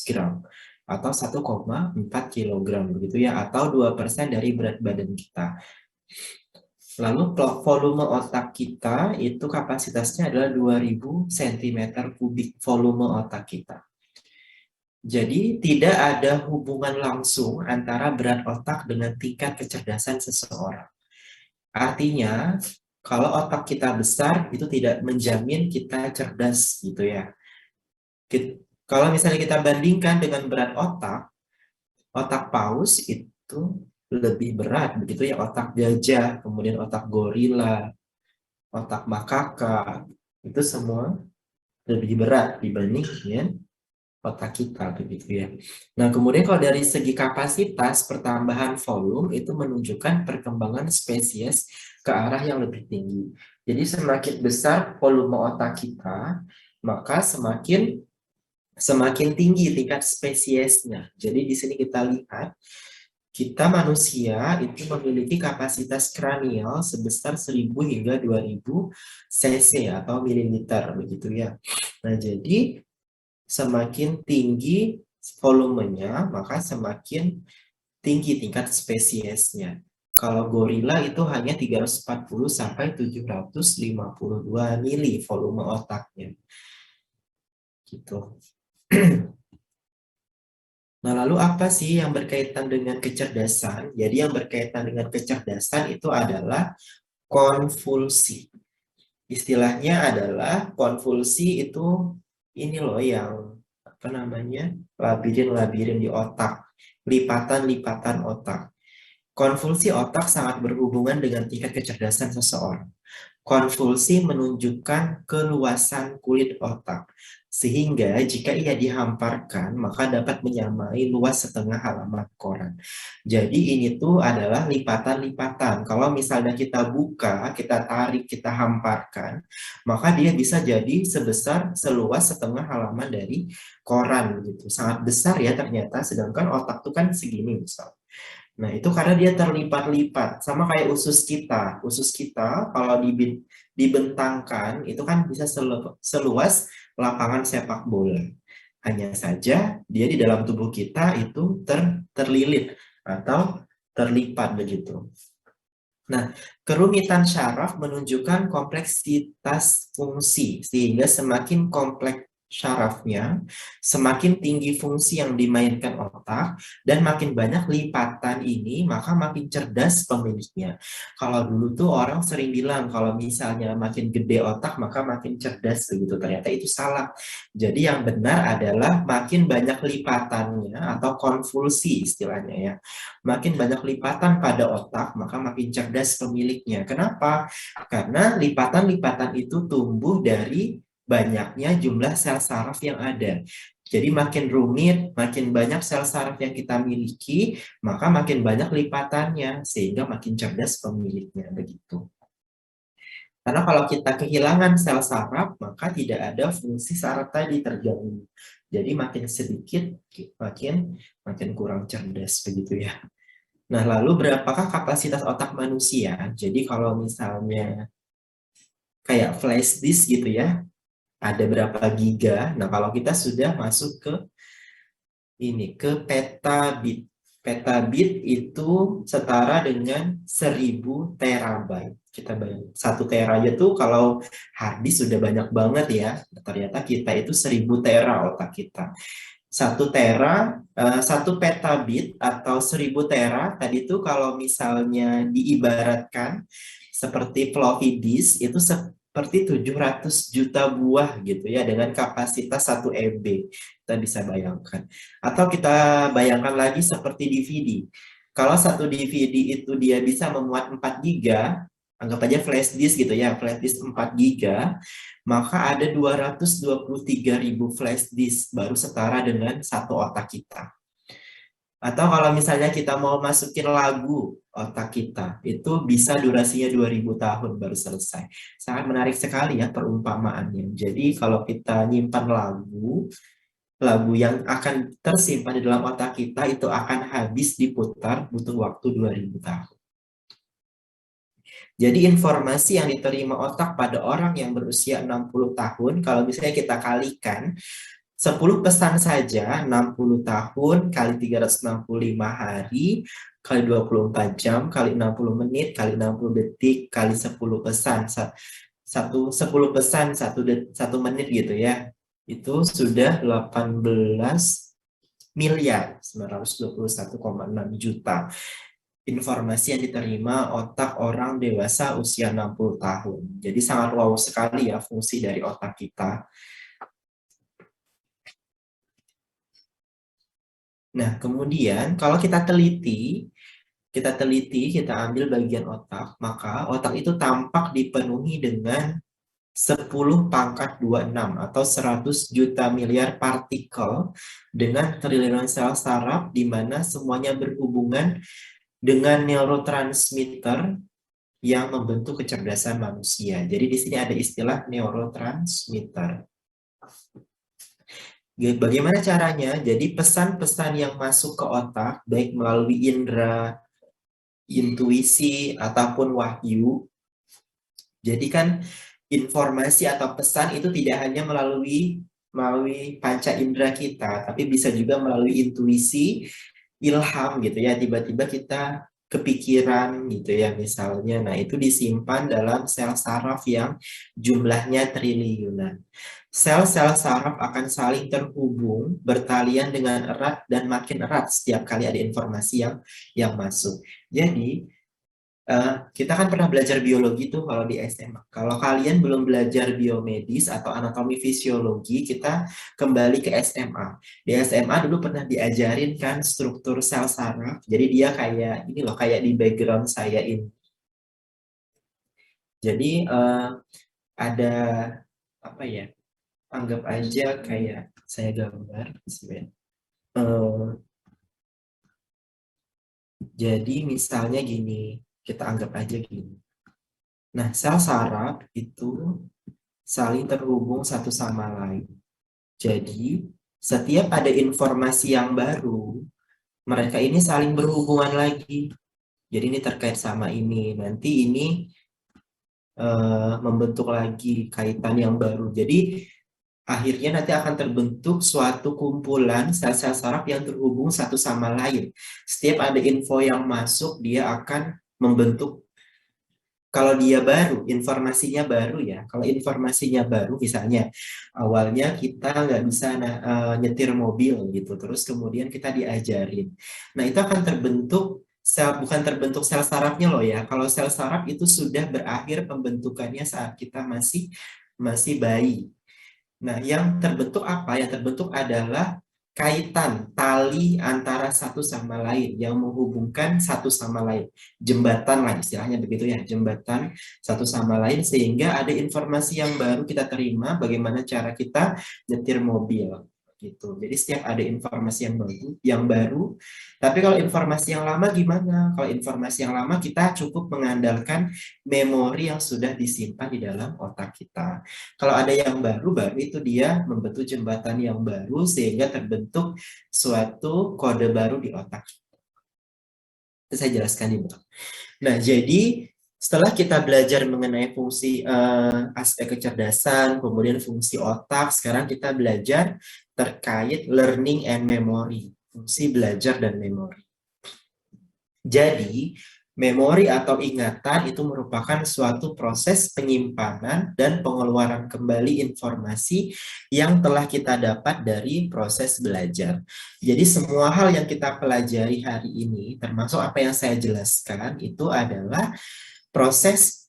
gram atau 1,4 kilogram begitu ya, atau 2% dari berat badan kita. Lalu volume otak kita itu kapasitasnya adalah 2.000 cm3 volume otak kita. Jadi tidak ada hubungan langsung antara berat otak dengan tingkat kecerdasan seseorang. Artinya, kalau otak kita besar itu tidak menjamin kita cerdas gitu ya. Kalau misalnya kita bandingkan dengan berat otak, otak paus itu lebih berat begitu ya, otak gajah, kemudian otak gorila, otak makaka, itu semua lebih berat dibandingkan otak kita begitu ya. Nah, kemudian kalau dari segi kapasitas pertambahan volume itu menunjukkan perkembangan spesies ke arah yang lebih tinggi. Jadi semakin besar volume otak kita, maka semakin tinggi tingkat spesiesnya. Jadi di sini kita lihat kita manusia itu memiliki kapasitas kranial sebesar 1.000 hingga 2.000 cc atau mililiter begitu ya. Nah, jadi semakin tinggi volumenya, maka semakin tinggi tingkat spesiesnya. Kalau gorila itu hanya 340 sampai 752 mili volume otaknya. Gitu. Nah, lalu apa sih yang berkaitan dengan kecerdasan? Jadi yang berkaitan dengan kecerdasan itu adalah konvulsi. Istilahnya adalah konvulsi itu ini loh yang apa namanya? Labirin-labirin di otak, lipatan-lipatan otak. Konvulsi otak sangat berhubungan dengan tingkat kecerdasan seseorang. Konvulsi menunjukkan keluasan kulit otak, sehingga jika ia dihamparkan, maka dapat menyamai luas setengah halaman koran. Jadi ini tuh adalah lipatan-lipatan. Kalau misalnya kita buka, kita tarik, kita hamparkan, maka dia bisa jadi sebesar seluas setengah halaman dari koran gitu. Sangat besar ya ternyata, sedangkan otak tuh kan segini misal. Nah, itu karena dia terlipat-lipat. Sama kayak usus kita. Usus kita kalau dibentangkan, itu kan bisa seluas lapangan sepak bola. Hanya saja, dia di dalam tubuh kita itu terlilit atau terlipat begitu. Nah, kerumitan syaraf menunjukkan kompleksitas fungsi, sehingga semakin kompleks syarafnya, semakin tinggi fungsi yang dimainkan otak, dan makin banyak lipatan ini, maka makin cerdas pemiliknya. Kalau dulu tuh orang sering bilang, kalau misalnya makin gede otak, maka makin cerdas, begitu. Ternyata itu salah. Jadi yang benar adalah makin banyak lipatannya, atau konvulsi istilahnya ya. Makin banyak lipatan pada otak, maka makin cerdas pemiliknya. Kenapa? Karena lipatan-lipatan itu tumbuh dari banyaknya jumlah sel saraf yang ada. Jadi makin rumit, makin banyak sel saraf yang kita miliki, maka makin banyak lipatannya, sehingga makin cerdas pemiliknya, begitu. Karena kalau kita kehilangan sel saraf, maka tidak ada fungsi saraf tadi terganggu. Jadi makin sedikit, makin kurang cerdas, begitu ya. Nah, lalu berapakah kapasitas otak manusia? Jadi kalau misalnya kayak flash disk gitu ya, ada berapa giga. Nah, kalau kita sudah masuk ke ke petabit. Petabit itu setara dengan 1.000 terabyte. Kita bayangin, 1 tera aja tuh kalau hard disk sudah banyak banget ya. Ternyata kita itu 1.000 tera otak kita. 1 tera, 1 petabit atau 1.000 tera, tadi tuh kalau misalnya diibaratkan seperti floppy disk, itu seperti 700 juta buah gitu ya, dengan kapasitas 1 MB. Kita bisa bayangkan. Atau kita bayangkan lagi seperti DVD. Kalau satu DVD itu dia bisa memuat 4 giga, anggap aja flash disk gitu ya, flash disk 4 giga, maka ada 223.000 flash disk baru setara dengan 1 otak kita. Atau kalau misalnya kita mau masukin lagu otak kita, itu bisa durasinya 2.000 tahun baru selesai. Sangat menarik sekali ya perumpamaannya. Jadi kalau kita nyimpan lagu, lagu yang akan tersimpan di dalam otak kita itu akan habis diputar butuh waktu 2000 tahun. Jadi informasi yang diterima otak pada orang yang berusia 60 tahun, kalau misalnya kita kalikan 10 pesan saja, 60 tahun kali 365 hari, kali 24 jam, kali 60 menit, kali 60 detik, kali 10 pesan. 10 pesan, 1 menit gitu ya. Itu sudah 18 miliar 921,6 juta informasi yang diterima otak orang dewasa usia 60 tahun. Jadi sangat wow sekali ya fungsi dari otak kita. Nah, kemudian kalau kita teliti, kita ambil bagian otak, maka otak itu tampak dipenuhi dengan 10 pangkat 26 atau 100 juta miliar partikel dengan triliunan sel saraf di mana semuanya berhubungan dengan neurotransmitter yang membentuk kecerdasan manusia. Jadi di sini ada istilah neurotransmitter. Bagaimana caranya? Jadi pesan-pesan yang masuk ke otak, baik melalui indera, intuisi, ataupun wahyu. Jadi kan informasi atau pesan itu tidak hanya melalui panca indera kita, tapi bisa juga melalui intuisi, ilham gitu ya, tiba-tiba kita kepikiran gitu ya misalnya. Nah, itu disimpan dalam sel saraf yang jumlahnya triliunan. Sel-sel saraf akan saling terhubung, bertalian dengan erat dan makin erat setiap kali ada informasi yang masuk. Jadi, kita kan pernah belajar biologi tuh kalau di SMA. Kalau kalian belum belajar biomedis atau anatomi fisiologi, kita kembali ke SMA. Di SMA dulu pernah diajarin kan struktur sel saraf. Jadi dia kayak ini loh, kayak di background saya ini. Jadi ada apa ya? Anggap aja kayak saya gambar. Jadi misalnya gini, kita anggap aja gini. Nah, sel saraf itu saling terhubung satu sama lain. Jadi, setiap ada informasi yang baru, mereka ini saling berhubungan lagi. Jadi ini terkait sama ini. Nanti ini membentuk lagi kaitan yang baru. Jadi akhirnya nanti akan terbentuk suatu kumpulan sel-sel saraf yang terhubung satu sama lain. Setiap ada info yang masuk, dia akan membentuk. Kalau dia baru, informasinya baru ya. Kalau informasinya baru, misalnya awalnya kita nggak bisa nyetir mobil gitu, terus kemudian kita diajarin. Nah, itu akan terbentuk bukan terbentuk sel sarafnya loh ya. Kalau sel saraf itu sudah berakhir pembentukannya saat kita masih bayi. Nah, yang terbentuk apa? Yang terbentuk adalah kaitan, tali antara satu sama lain yang menghubungkan satu sama lain. Jembatan lah istilahnya begitu ya, jembatan satu sama lain sehingga ada informasi yang baru kita terima bagaimana cara kita nyetir mobil gitu. Jadi setiap ada informasi yang baru. Tapi kalau informasi yang lama gimana? Kalau informasi yang lama kita cukup mengandalkan memori yang sudah disimpan di dalam otak kita. Kalau ada yang baru itu dia membentuk jembatan yang baru sehingga terbentuk suatu kode baru di otak. Itu saya jelaskan di belakang. Nah, jadi setelah kita belajar mengenai fungsi aspek kecerdasan, kemudian fungsi otak, sekarang kita belajar terkait learning and memory, fungsi belajar dan memori. Jadi, memori atau ingatan itu merupakan suatu proses penyimpanan dan pengeluaran kembali informasi yang telah kita dapat dari proses belajar. Jadi semua hal yang kita pelajari hari ini, termasuk apa yang saya jelaskan, itu adalah proses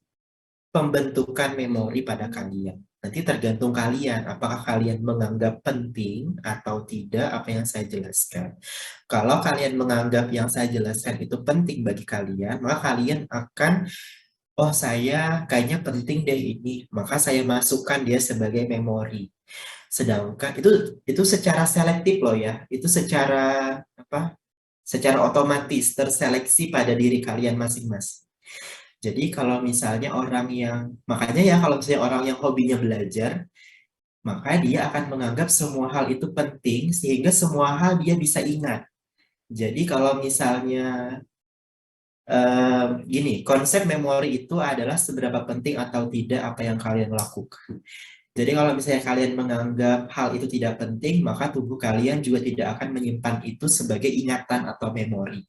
pembentukan memori pada kalian. Nanti tergantung kalian, apakah kalian menganggap penting atau tidak apa yang saya jelaskan. Kalau kalian menganggap yang saya jelaskan itu penting bagi kalian, maka kalian akan, oh saya kayaknya penting deh ini, maka saya masukkan dia sebagai memori. Sedangkan itu secara selektif loh ya, itu secara apa? Secara otomatis terseleksi pada diri kalian masing-masing. Jadi kalau misalnya orang yang, makanya ya kalau misalnya orang yang hobinya belajar, maka dia akan menganggap semua hal itu penting sehingga semua hal dia bisa ingat. Jadi kalau misalnya gini, konsep memori itu adalah seberapa penting atau tidak apa yang kalian lakukan. Jadi kalau misalnya kalian menganggap hal itu tidak penting, maka tubuh kalian juga tidak akan menyimpan itu sebagai ingatan atau memori.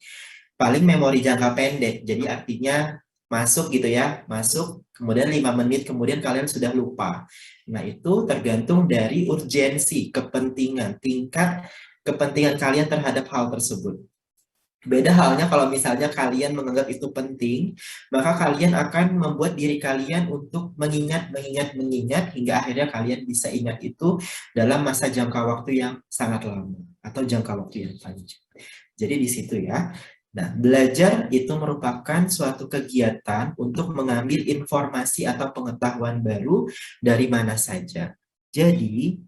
Paling memori jangka pendek, jadi artinya masuk gitu ya, masuk, kemudian 5 menit, kemudian kalian sudah lupa. Nah itu tergantung dari urgensi, kepentingan, tingkat kepentingan kalian terhadap hal tersebut. Beda halnya kalau misalnya kalian menganggap itu penting, maka kalian akan membuat diri kalian untuk mengingat hingga akhirnya kalian bisa ingat itu dalam masa jangka waktu yang sangat lama atau jangka waktu yang panjang. Jadi di situ ya. Nah, belajar itu merupakan suatu kegiatan untuk mengambil informasi atau pengetahuan baru dari mana saja. Jadi,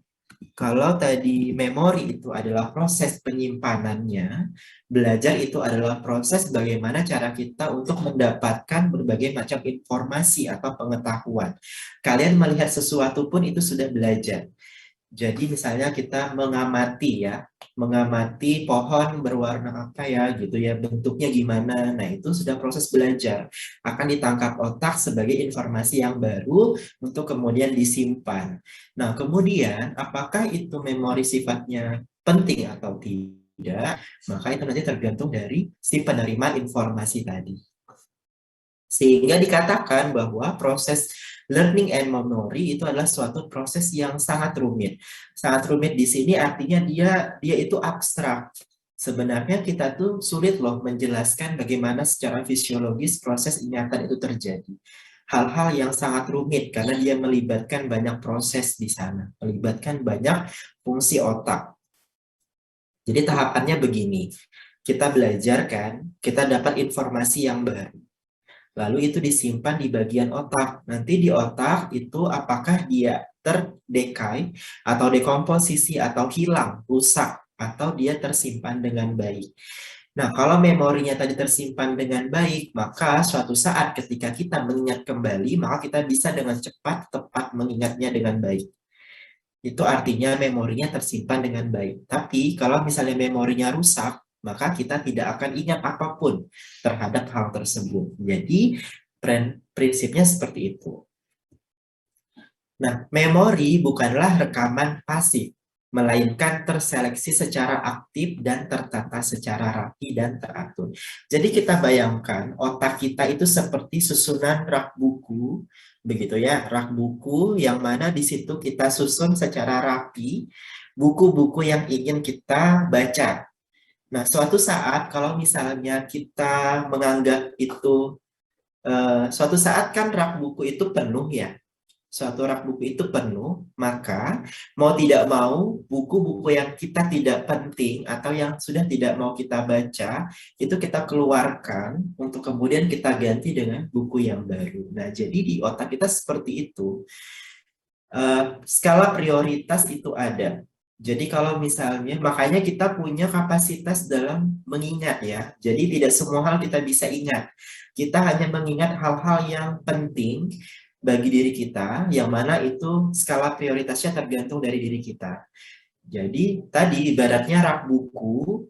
kalau tadi memori itu adalah proses penyimpanannya, belajar itu adalah proses bagaimana cara kita untuk mendapatkan berbagai macam informasi atau pengetahuan. Kalian melihat sesuatu pun itu sudah belajar. Jadi misalnya kita mengamati ya, mengamati pohon berwarna apa ya gitu ya, bentuknya gimana. Nah itu sudah proses belajar. Akan ditangkap otak sebagai informasi yang baru untuk kemudian disimpan. Nah kemudian apakah itu memori sifatnya penting atau tidak, maka itu nanti tergantung dari si penerima informasi tadi. Sehingga dikatakan bahwa proses learning and memory itu adalah suatu proses yang sangat rumit. Sangat rumit di sini artinya dia itu abstrak. Sebenarnya kita tuh sulit loh menjelaskan bagaimana secara fisiologis proses ingatan itu terjadi. Hal-hal yang sangat rumit karena dia melibatkan banyak proses di sana, melibatkan banyak fungsi otak. Jadi tahapannya begini, kita belajar kan, kita dapat informasi yang baru. Lalu itu disimpan di bagian otak. Nanti di otak itu apakah dia terdekai atau dekomposisi atau hilang, rusak, atau dia tersimpan dengan baik. Nah, kalau memorinya tadi tersimpan dengan baik, maka suatu saat ketika kita mengingat kembali, maka kita bisa dengan cepat, tepat mengingatnya dengan baik. Itu artinya memorinya tersimpan dengan baik. Tapi kalau misalnya memorinya rusak, maka kita tidak akan ingat apapun terhadap hal tersebut. Jadi prinsipnya seperti itu. Nah, memori bukanlah rekaman pasif, melainkan terseleksi secara aktif dan tertata secara rapi dan teratur. Jadi kita bayangkan otak kita itu seperti susunan rak buku, begitu ya, rak buku yang mana di situ kita susun secara rapi buku-buku yang ingin kita baca. Nah, suatu saat kalau misalnya kita menganggap itu suatu saat kan rak buku itu penuh ya, suatu rak buku itu penuh, maka mau tidak mau buku-buku yang kita tidak penting atau yang sudah tidak mau kita baca, itu kita keluarkan untuk kemudian kita ganti dengan buku yang baru. Nah, jadi di otak kita seperti itu. Skala prioritas itu ada. Jadi kalau misalnya, makanya kita punya kapasitas dalam mengingat ya. Jadi tidak semua hal kita bisa ingat. Kita hanya mengingat hal-hal yang penting bagi diri kita, yang mana itu skala prioritasnya tergantung dari diri kita. Jadi tadi ibaratnya rak buku,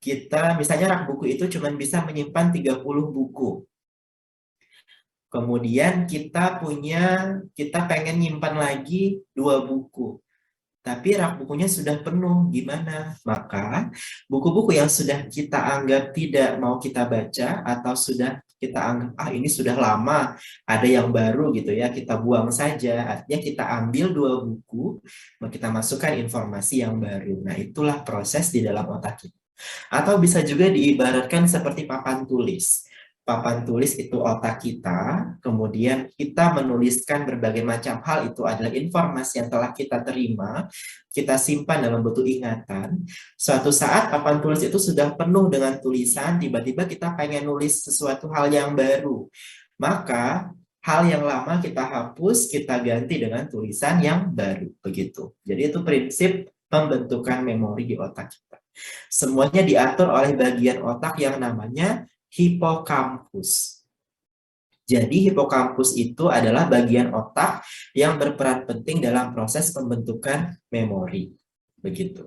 kita misalnya rak buku itu cuma bisa menyimpan 30 buku. Kemudian kita pengen nyimpan lagi 2 buku. Tapi rak bukunya sudah penuh, gimana? Maka buku-buku yang sudah kita anggap tidak mau kita baca atau sudah kita anggap, ini sudah lama, ada yang baru gitu ya, kita buang saja. Artinya kita ambil 2 buku, kita masukkan informasi yang baru. Nah, itulah proses di dalam otak kita. Atau bisa juga diibaratkan seperti papan tulis. Papan tulis itu otak kita, kemudian kita menuliskan berbagai macam hal, itu adalah informasi yang telah kita terima, kita simpan dalam bentuk ingatan. Suatu saat papan tulis itu sudah penuh dengan tulisan, tiba-tiba kita pengen nulis sesuatu hal yang baru. Maka hal yang lama kita hapus, kita ganti dengan tulisan yang baru. Begitu. Jadi itu prinsip pembentukan memori di otak kita. Semuanya diatur oleh bagian otak yang namanya hipokampus. Jadi hipokampus itu adalah bagian otak yang berperan penting dalam proses pembentukan memori. Begitu.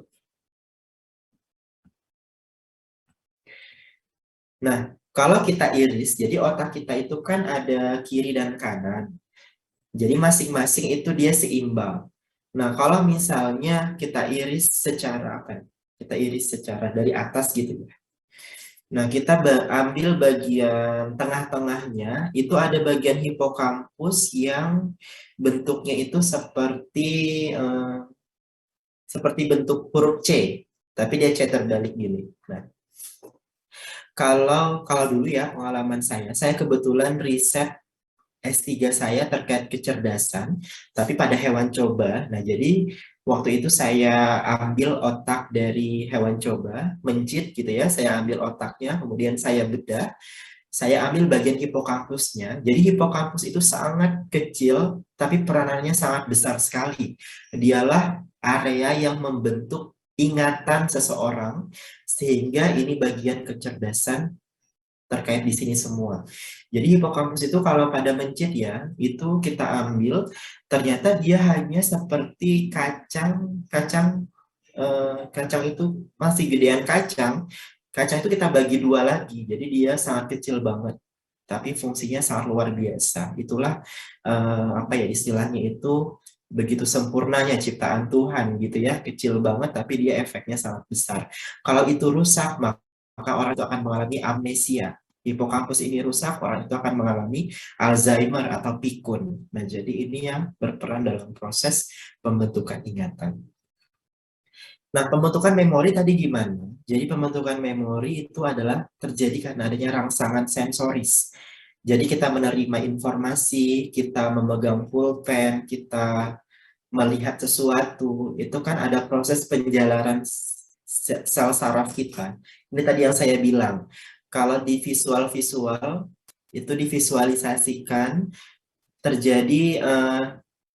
Nah, kalau kita iris, jadi otak kita itu kan ada kiri dan kanan. Jadi masing-masing itu dia seimbang. Nah, kalau misalnya kita iris secara apa? Kita iris secara dari atas gitu ya. Nah, kita ambil bagian tengah-tengahnya, itu ada bagian hipokampus yang bentuknya itu seperti bentuk huruf C, tapi dia C terbalik gini. Nah, kalau dulu ya pengalaman saya kebetulan riset S3 saya terkait kecerdasan, tapi pada hewan coba. Nah, jadi waktu itu saya ambil otak dari hewan coba, mencit gitu ya, saya ambil otaknya, kemudian saya bedah, saya ambil bagian hipokampusnya. Jadi hipokampus itu sangat kecil, tapi peranannya sangat besar sekali. Dialah area yang membentuk ingatan seseorang, sehingga ini bagian kecerdasan terkait di sini semua. Jadi hipokampus itu kalau pada mencit ya, itu kita ambil, ternyata dia hanya seperti kacang, kacang itu masih gedean kacang. Kacang itu kita bagi dua lagi, jadi dia sangat kecil banget, tapi fungsinya sangat luar biasa. Itulah apa ya istilahnya itu begitu sempurnanya ciptaan Tuhan gitu ya, kecil banget tapi dia efeknya sangat besar. Kalau itu rusak maka orang itu akan mengalami amnesia. Hipokampus ini rusak, orang itu akan mengalami Alzheimer atau pikun. Nah, jadi ini yang berperan dalam proses pembentukan ingatan. Nah, pembentukan memori tadi gimana? Jadi pembentukan memori itu adalah terjadi karena adanya rangsangan sensoris. Jadi kita menerima informasi, kita memegang pulpen, kita melihat sesuatu, itu kan ada proses penjalanan sel saraf kita. Ini tadi yang saya bilang, kalau di visual-visual, itu divisualisasikan, terjadi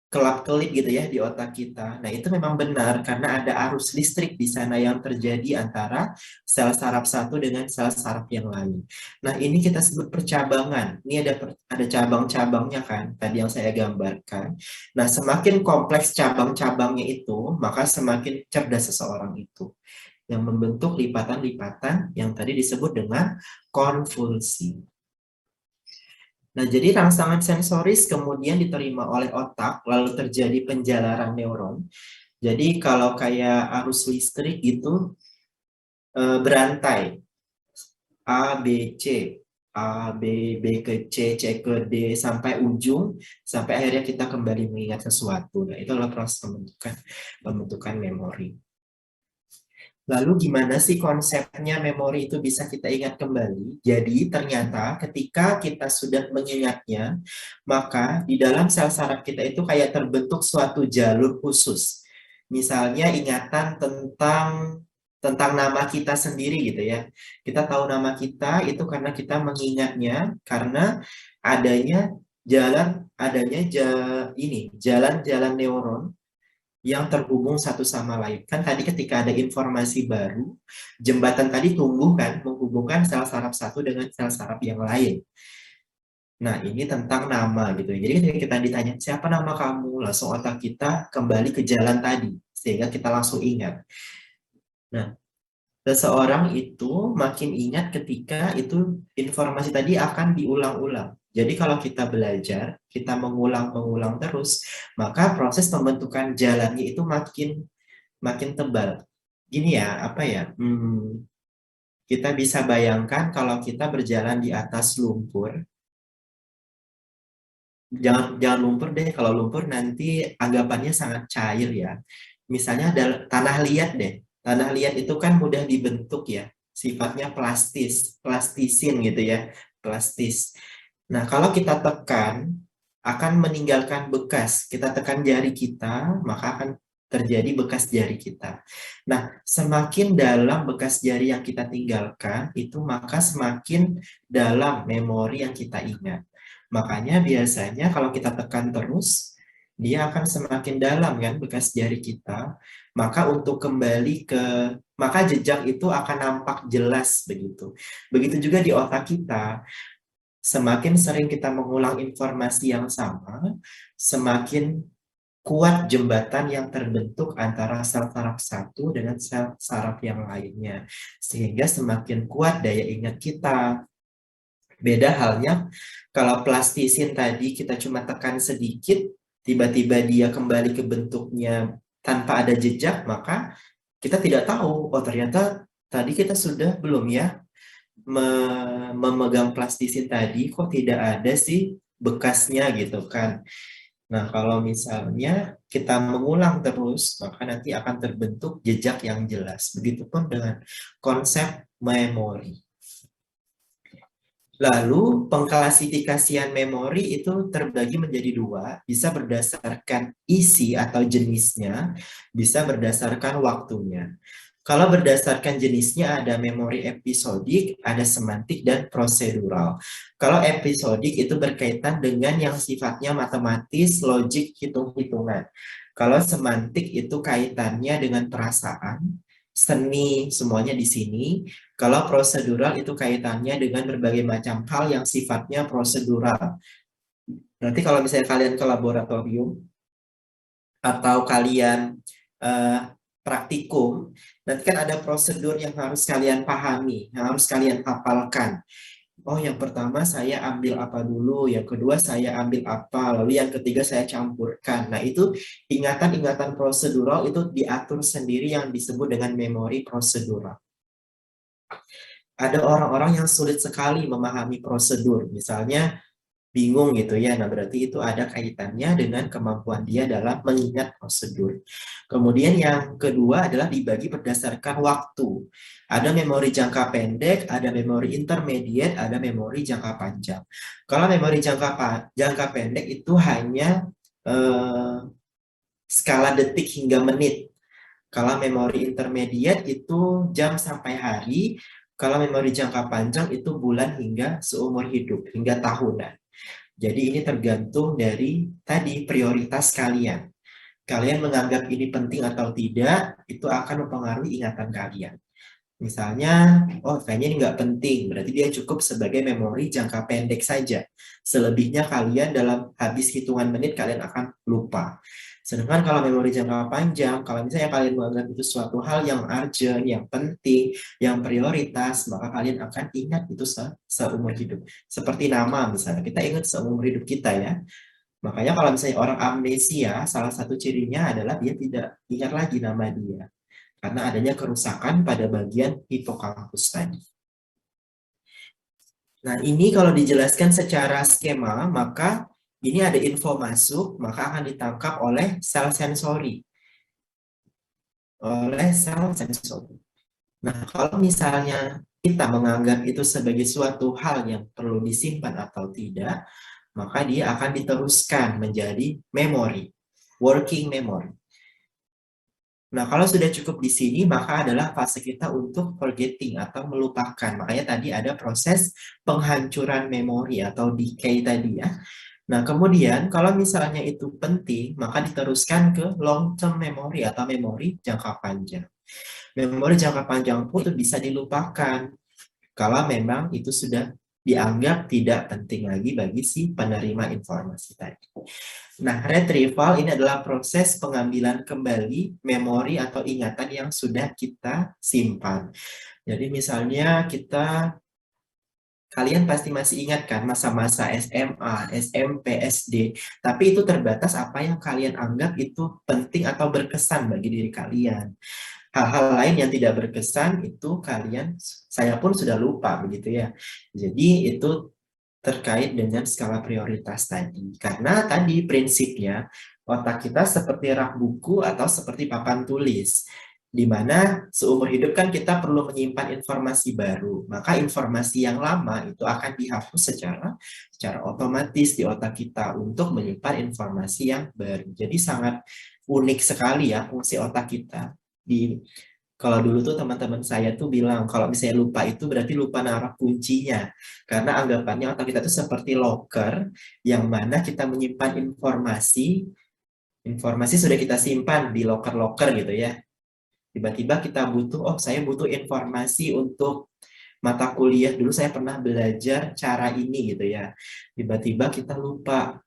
kelap-kelip gitu ya di otak kita. Nah, itu memang benar karena ada arus listrik di sana yang terjadi antara sel saraf satu dengan sel saraf yang lain. Nah, ini kita sebut percabangan. Ini ada cabang-cabangnya kan, tadi yang saya gambarkan. Nah, semakin kompleks cabang-cabangnya itu, maka semakin cerdas seseorang itu. Yang membentuk lipatan-lipatan yang tadi disebut dengan konvulsi. Nah, jadi rangsangan sensoris kemudian diterima oleh otak, lalu terjadi penjalaran neuron. Jadi kalau kayak arus listrik gitu, berantai, A, B, C, A, B, B ke C, C ke D, sampai ujung, sampai akhirnya kita kembali mengingat sesuatu. Nah, itu adalah proses pembentukan memori. Lalu gimana sih konsepnya memori itu bisa kita ingat kembali? Jadi ternyata ketika kita sudah mengingatnya, maka di dalam sel saraf kita itu kayak terbentuk suatu jalur khusus. Misalnya ingatan tentang nama kita sendiri gitu ya. Kita tahu nama kita itu karena kita mengingatnya karena adanya jalan-jalan neuron yang terhubung satu sama lain. Kan tadi ketika ada informasi baru, jembatan tadi tumbuh kan, menghubungkan sel saraf satu dengan sel saraf yang lain. Nah, ini tentang nama gitu. Jadi ketika kita ditanya, siapa nama kamu? Langsung otak kita kembali ke jalan tadi, sehingga kita langsung ingat. Nah, seseorang itu makin ingat ketika itu informasi tadi akan diulang-ulang. Jadi kalau kita belajar, kita mengulang-mengulang terus, maka proses pembentukan jalannya itu makin tebal. Gini ya, apa ya? Kita bisa bayangkan kalau kita berjalan di atas lumpur. Jangan lumpur deh, kalau lumpur nanti anggapannya sangat cair ya. Misalnya ada tanah liat deh. Tanah liat itu kan mudah dibentuk ya. Sifatnya plastisin gitu ya. Plastis. Nah, kalau kita tekan, akan meninggalkan bekas. Kita tekan jari kita, maka akan terjadi bekas jari kita. Nah, semakin dalam bekas jari yang kita tinggalkan, itu maka semakin dalam memori yang kita ingat. Makanya biasanya kalau kita tekan terus, dia akan semakin dalam kan bekas jari kita. Maka untuk kembali maka jejak itu akan nampak jelas begitu. Begitu juga di otak kita. Semakin sering kita mengulang informasi yang sama, semakin kuat jembatan yang terbentuk antara sel saraf satu dengan sel saraf yang lainnya. Sehingga semakin kuat daya ingat kita. Beda halnya kalau plastisin tadi kita cuma tekan sedikit, tiba-tiba dia kembali ke bentuknya tanpa ada jejak, maka kita tidak tahu, oh ternyata tadi kita sudah belum ya memegang plastisin tadi, kok tidak ada sih bekasnya gitu kan. Nah, kalau misalnya kita mengulang terus, maka nanti akan terbentuk jejak yang jelas. Begitupun dengan konsep memori. Lalu pengklasifikasian memori itu terbagi menjadi dua, bisa berdasarkan isi atau jenisnya, bisa berdasarkan waktunya. Kalau berdasarkan jenisnya ada memori episodik, ada semantik, dan prosedural. Kalau episodik itu berkaitan dengan yang sifatnya matematis, logik, hitung-hitungan. Kalau semantik itu kaitannya dengan perasaan, seni, semuanya di sini. Kalau prosedural itu kaitannya dengan berbagai macam hal yang sifatnya prosedural. Nanti kalau misalnya kalian ke laboratorium atau kalian eh, praktikum, nanti kan ada prosedur yang harus kalian pahami, yang harus kalian hafalkan. Oh, yang pertama saya ambil apa dulu, yang kedua saya ambil apa, lalu yang ketiga saya campurkan. Nah, itu ingatan-ingatan prosedural itu diatur sendiri yang disebut dengan memori prosedural. Ada orang-orang yang sulit sekali memahami prosedur, misalnya bingung gitu ya. Nah, berarti itu ada kaitannya dengan kemampuan dia dalam mengingat prosedur. Kemudian yang kedua adalah dibagi berdasarkan waktu. Ada memori jangka pendek, ada memori intermediate, ada memori jangka panjang. Kalau memori jangka pendek itu hanya skala detik hingga menit. Kalau memori intermediate itu jam sampai hari, kalau memori jangka panjang itu bulan hingga seumur hidup, hingga tahunan. Jadi ini tergantung dari tadi prioritas kalian. Kalian menganggap ini penting atau tidak, itu akan mempengaruhi ingatan kalian. Misalnya, oh kayaknya ini nggak penting, berarti dia cukup sebagai memori jangka pendek saja. Selebihnya kalian dalam habis hitungan menit kalian akan lupa. Sedangkan kalau memori jangka panjang, kalau misalnya kalian menganggap itu suatu hal yang urgent, yang penting, yang prioritas, maka kalian akan ingat itu seumur hidup. Seperti nama misalnya, kita ingat seumur hidup kita ya. Makanya kalau misalnya orang amnesia, salah satu cirinya adalah dia tidak ingat lagi nama dia karena adanya kerusakan pada bagian hipokampus tadi. Nah, ini kalau dijelaskan secara skema, maka ini ada info masuk, maka akan ditangkap oleh sel sensori. Nah, kalau misalnya kita menganggap itu sebagai suatu hal yang perlu disimpan atau tidak, maka dia akan diteruskan menjadi memori, working memory. Nah, kalau sudah cukup di sini, maka adalah fase kita untuk forgetting atau melupakan. Makanya tadi ada proses penghancuran memori atau decay tadi ya. Nah, kemudian kalau misalnya itu penting, maka diteruskan ke long term memory atau memori jangka panjang. Memori jangka panjang pun itu bisa dilupakan kalau memang itu sudah dianggap tidak penting lagi bagi si penerima informasi tadi. Nah, retrieval ini adalah proses pengambilan kembali memori atau ingatan yang sudah kita simpan. Jadi misalnya kalian pasti masih ingat kan masa-masa SMA, SMP, SD, tapi itu terbatas apa yang kalian anggap itu penting atau berkesan bagi diri kalian. Hal-hal lain yang tidak berkesan itu saya pun sudah lupa begitu ya. Jadi itu terkait dengan skala prioritas tadi. Karena tadi prinsipnya otak kita seperti rak buku atau seperti papan tulis, di mana seumur hidup kan kita perlu menyimpan informasi baru. Maka informasi yang lama itu akan dihapus secara otomatis di otak kita untuk menyimpan informasi yang baru. Jadi sangat unik sekali ya fungsi otak kita. Kalau dulu tuh teman-teman saya tuh bilang kalau misalnya lupa itu berarti lupa naruh kuncinya. Karena anggapannya otak kita tuh seperti locker yang mana kita menyimpan informasi sudah kita simpan di locker-locker gitu ya. Tiba-tiba kita butuh, oh saya butuh informasi untuk mata kuliah dulu saya pernah belajar cara ini gitu ya. Tiba-tiba kita lupa.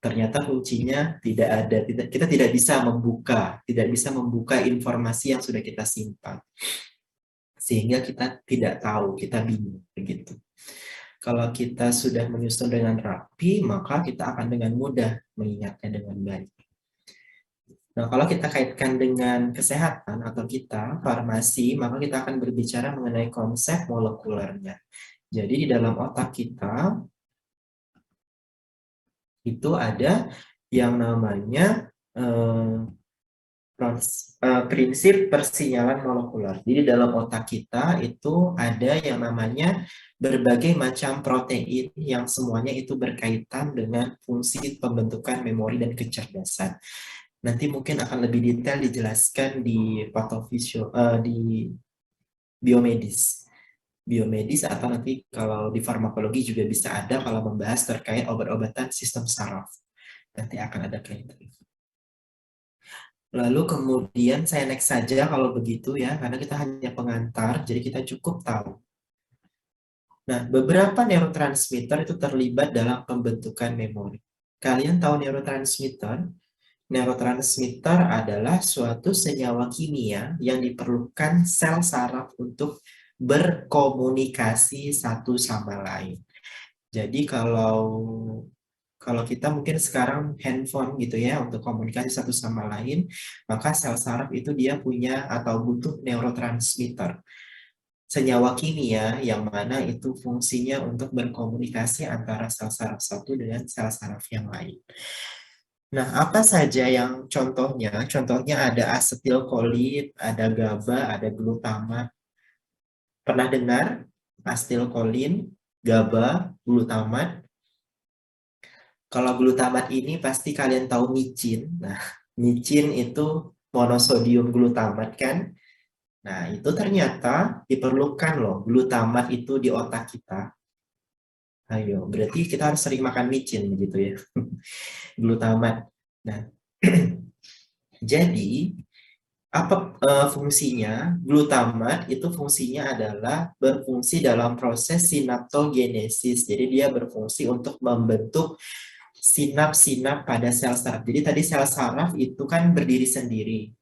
Ternyata kuncinya tidak ada. Kita tidak bisa membuka informasi yang sudah kita simpan. Sehingga kita tidak tahu, kita bingung begitu. Kalau kita sudah menyusun dengan rapi, maka kita akan dengan mudah mengingatnya dengan baik. Nah, kalau kita kaitkan dengan kesehatan atau kita, farmasi, maka kita akan berbicara mengenai konsep molekulernya. Jadi di dalam otak kita, itu ada yang namanya prinsip persinyalan molekuler. Jadi dalam otak kita itu ada yang namanya berbagai macam protein yang semuanya itu berkaitan dengan fungsi pembentukan memori dan kecerdasan. Nanti mungkin akan lebih detail dijelaskan di di biomedis. Biomedis atau nanti kalau di farmakologi juga bisa ada kalau membahas terkait obat-obatan sistem saraf. Nanti akan ada kaitan. Lalu kemudian saya next saja kalau begitu ya, karena kita hanya pengantar, jadi kita cukup tahu. Nah, beberapa neurotransmitter itu terlibat dalam pembentukan memori. Kalian tahu neurotransmitter? Neurotransmitter adalah suatu senyawa kimia yang diperlukan sel saraf untuk berkomunikasi satu sama lain. Jadi kalau kita mungkin sekarang handphone gitu ya untuk komunikasi satu sama lain, maka sel saraf itu dia punya atau butuh neurotransmitter. Senyawa kimia yang mana itu fungsinya untuk berkomunikasi antara sel saraf satu dengan sel saraf yang lain. Nah, apa saja yang contohnya? Contohnya ada asetilkolin, ada GABA, ada glutamat. Pernah dengar asetilkolin, GABA, glutamat? Kalau glutamat ini pasti kalian tahu micin. Nah, micin itu monosodium glutamat kan? Nah, itu ternyata diperlukan loh glutamat itu di otak kita. Ayo, berarti kita harus sering makan micin begitu ya. Glutamat. Nah, jadi apa fungsinya? Glutamat itu fungsinya adalah berfungsi dalam proses sinaptogenesis. Jadi dia berfungsi untuk membentuk sinap-sinap pada sel saraf. Jadi tadi sel saraf itu kan berdiri sendiri.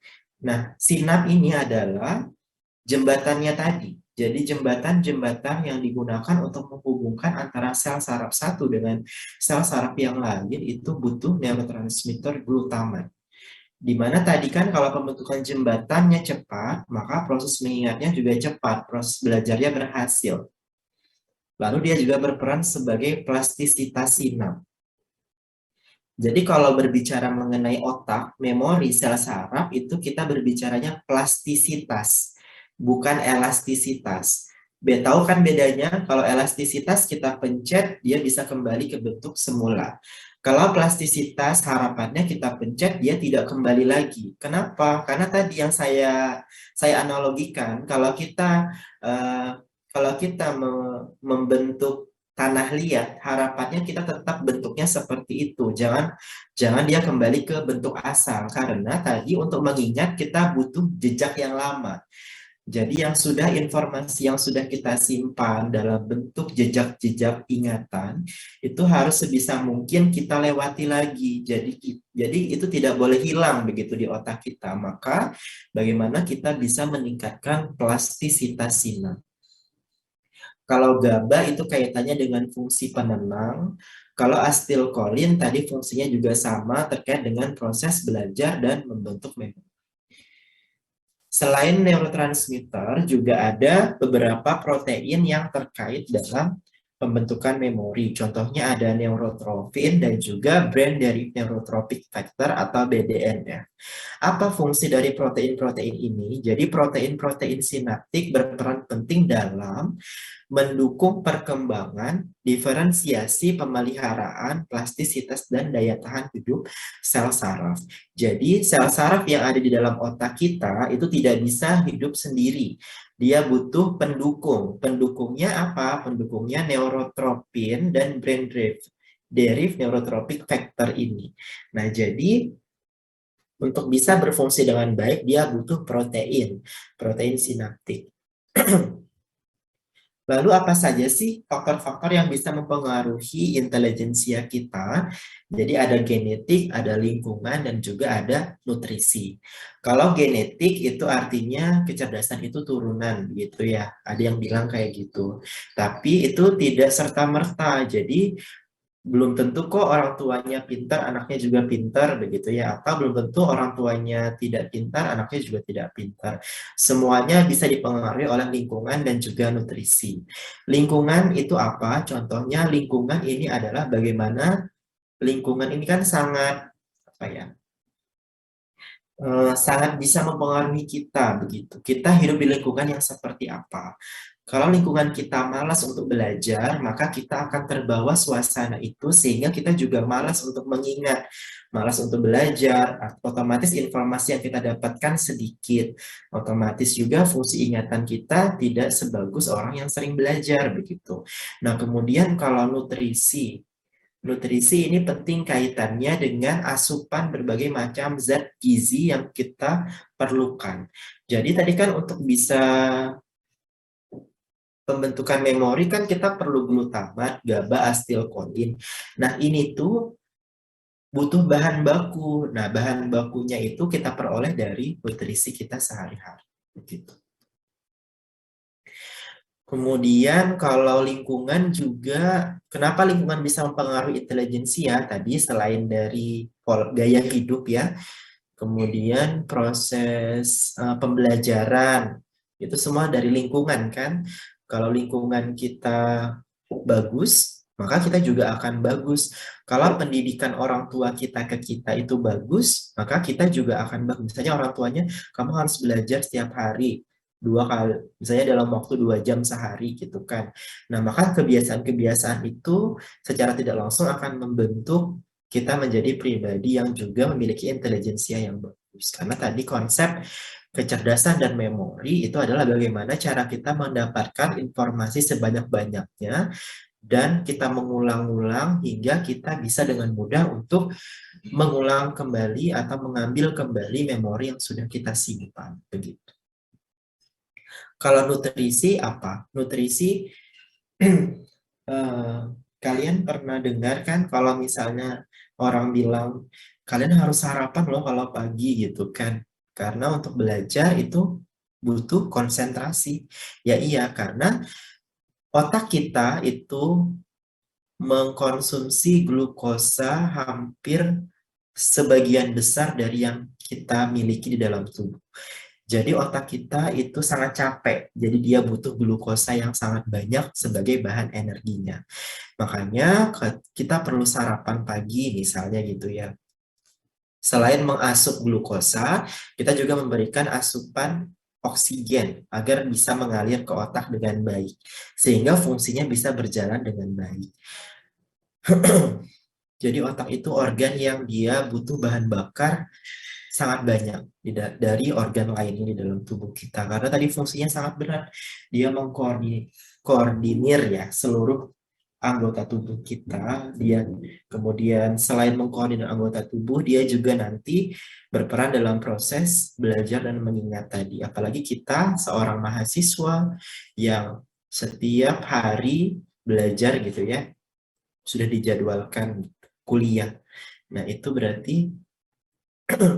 Nah, sinap ini adalah jembatannya tadi. Jadi jembatan-jembatan yang digunakan untuk menghubungkan antara sel saraf satu dengan sel saraf yang lain itu butuh neurotransmitter glutamat. Di mana tadi kan kalau pembentukan jembatannya cepat, maka proses mengingatnya juga cepat, proses belajarnya berhasil. Lalu dia juga berperan sebagai plastisitas sinap. Jadi kalau berbicara mengenai otak, memori, sel saraf, itu kita berbicaranya plastisitas, bukan elastisitas. Tahu kan bedanya? Kalau elastisitas kita pencet, dia bisa kembali ke bentuk semula. Kalau plastisitas, harapannya kita pencet, dia tidak kembali lagi. Kenapa? Karena tadi yang saya analogikan, kalau kita membentuk tanah liat, harapannya kita tetap bentuknya seperti itu. Jangan dia kembali ke bentuk asal, karena tadi untuk mengingat kita butuh jejak yang lama. Jadi informasi yang sudah kita simpan dalam bentuk jejak-jejak ingatan, itu harus sebisa mungkin kita lewati lagi. Jadi itu tidak boleh hilang begitu di otak kita. Maka bagaimana kita bisa meningkatkan plastisitas sinap? Kalau GABA itu kaitannya dengan fungsi penenang. Kalau asetilkolin tadi fungsinya juga sama terkait dengan proses belajar dan membentuk memori. Selain neurotransmitter, juga ada beberapa protein yang terkait dalam pembentukan memori. Contohnya ada neurotrophin dan juga brain derived neurotrophic factor atau BDNF. Apa fungsi dari protein-protein ini? Jadi protein-protein sinaptik berperan penting dalam mendukung perkembangan, diferensiasi, pemeliharaan, plastisitas, dan daya tahan hidup sel saraf. Jadi, sel saraf yang ada di dalam otak kita itu tidak bisa hidup sendiri. Dia butuh pendukung. Pendukungnya apa? Pendukungnya neurotropin dan brain derived neurotrophic factor ini. Nah, jadi untuk bisa berfungsi dengan baik, dia butuh protein sinaptik. Lalu apa saja sih faktor-faktor yang bisa mempengaruhi intelijensia kita? Jadi ada genetik, ada lingkungan, dan juga ada nutrisi. Kalau genetik itu artinya kecerdasan itu turunan gitu ya. Ada yang bilang kayak gitu. Tapi itu tidak serta-merta. Jadi belum tentu kok orang tuanya pintar, anaknya juga pintar begitu ya. Atau belum tentu orang tuanya tidak pintar, anaknya juga tidak pintar. Semuanya bisa dipengaruhi oleh lingkungan dan juga nutrisi. Lingkungan itu apa? Contohnya lingkungan ini adalah bagaimana lingkungan ini kan sangat apa ya? Sangat bisa mempengaruhi kita begitu. Kita hidup di lingkungan yang seperti apa. Kalau lingkungan kita malas untuk belajar, maka kita akan terbawa suasana itu sehingga kita juga malas untuk mengingat, malas untuk belajar, otomatis informasi yang kita dapatkan sedikit. Otomatis juga fungsi ingatan kita tidak sebagus orang yang sering belajar begitu. Nah, kemudian kalau nutrisi, nutrisi ini penting kaitannya dengan asupan berbagai macam zat gizi yang kita perlukan. Jadi tadi kan untuk bisa pembentukan memori kan kita perlu glutamat, GABA, asetilkolin. Nah, ini tuh butuh bahan baku. Nah, bahan bakunya itu kita peroleh dari nutrisi kita sehari-hari. Begitu. Kemudian kalau lingkungan juga, kenapa lingkungan bisa mempengaruhi intelijensi ya? Tadi selain dari gaya hidup ya, kemudian proses pembelajaran, itu semua dari lingkungan kan. Kalau lingkungan kita bagus, maka kita juga akan bagus. Kalau pendidikan orang tua kita ke kita itu bagus, maka kita juga akan bagus. Misalnya orang tuanya, kamu harus belajar setiap hari 2 kali, misalnya dalam waktu 2 jam sehari gitu kan. Nah, maka kebiasaan-kebiasaan itu secara tidak langsung akan membentuk kita menjadi pribadi yang juga memiliki intelijensia yang bagus. Karena tadi konsep kecerdasan dan memori itu adalah bagaimana cara kita mendapatkan informasi sebanyak-banyaknya dan kita mengulang-ulang hingga kita bisa dengan mudah untuk mengulang kembali atau mengambil kembali memori yang sudah kita simpan. Begitu. Kalau nutrisi apa? Nutrisi kalian pernah dengar kan kalau misalnya orang bilang kalian harus sarapan loh kalau pagi gitu kan. Karena untuk belajar itu butuh konsentrasi. Ya iya, karena otak kita itu mengkonsumsi glukosa hampir sebagian besar dari yang kita miliki di dalam tubuh. Jadi otak kita itu sangat capek, jadi dia butuh glukosa yang sangat banyak sebagai bahan energinya. Makanya kita perlu sarapan pagi misalnya gitu ya. Selain mengasup glukosa, kita juga memberikan asupan oksigen agar bisa mengalir ke otak dengan baik, sehingga fungsinya bisa berjalan dengan baik. Jadi otak itu organ yang dia butuh bahan bakar sangat banyak dari organ lainnya di dalam tubuh kita. Karena tadi fungsinya sangat berat. Dia mengkoordinir ya seluruh anggota tubuh kita. Dia kemudian selain mengkoordinir anggota tubuh, dia juga nanti berperan dalam proses belajar dan mengingat tadi. Apalagi kita seorang mahasiswa yang setiap hari belajar gitu ya, sudah dijadwalkan kuliah. Nah, itu berarti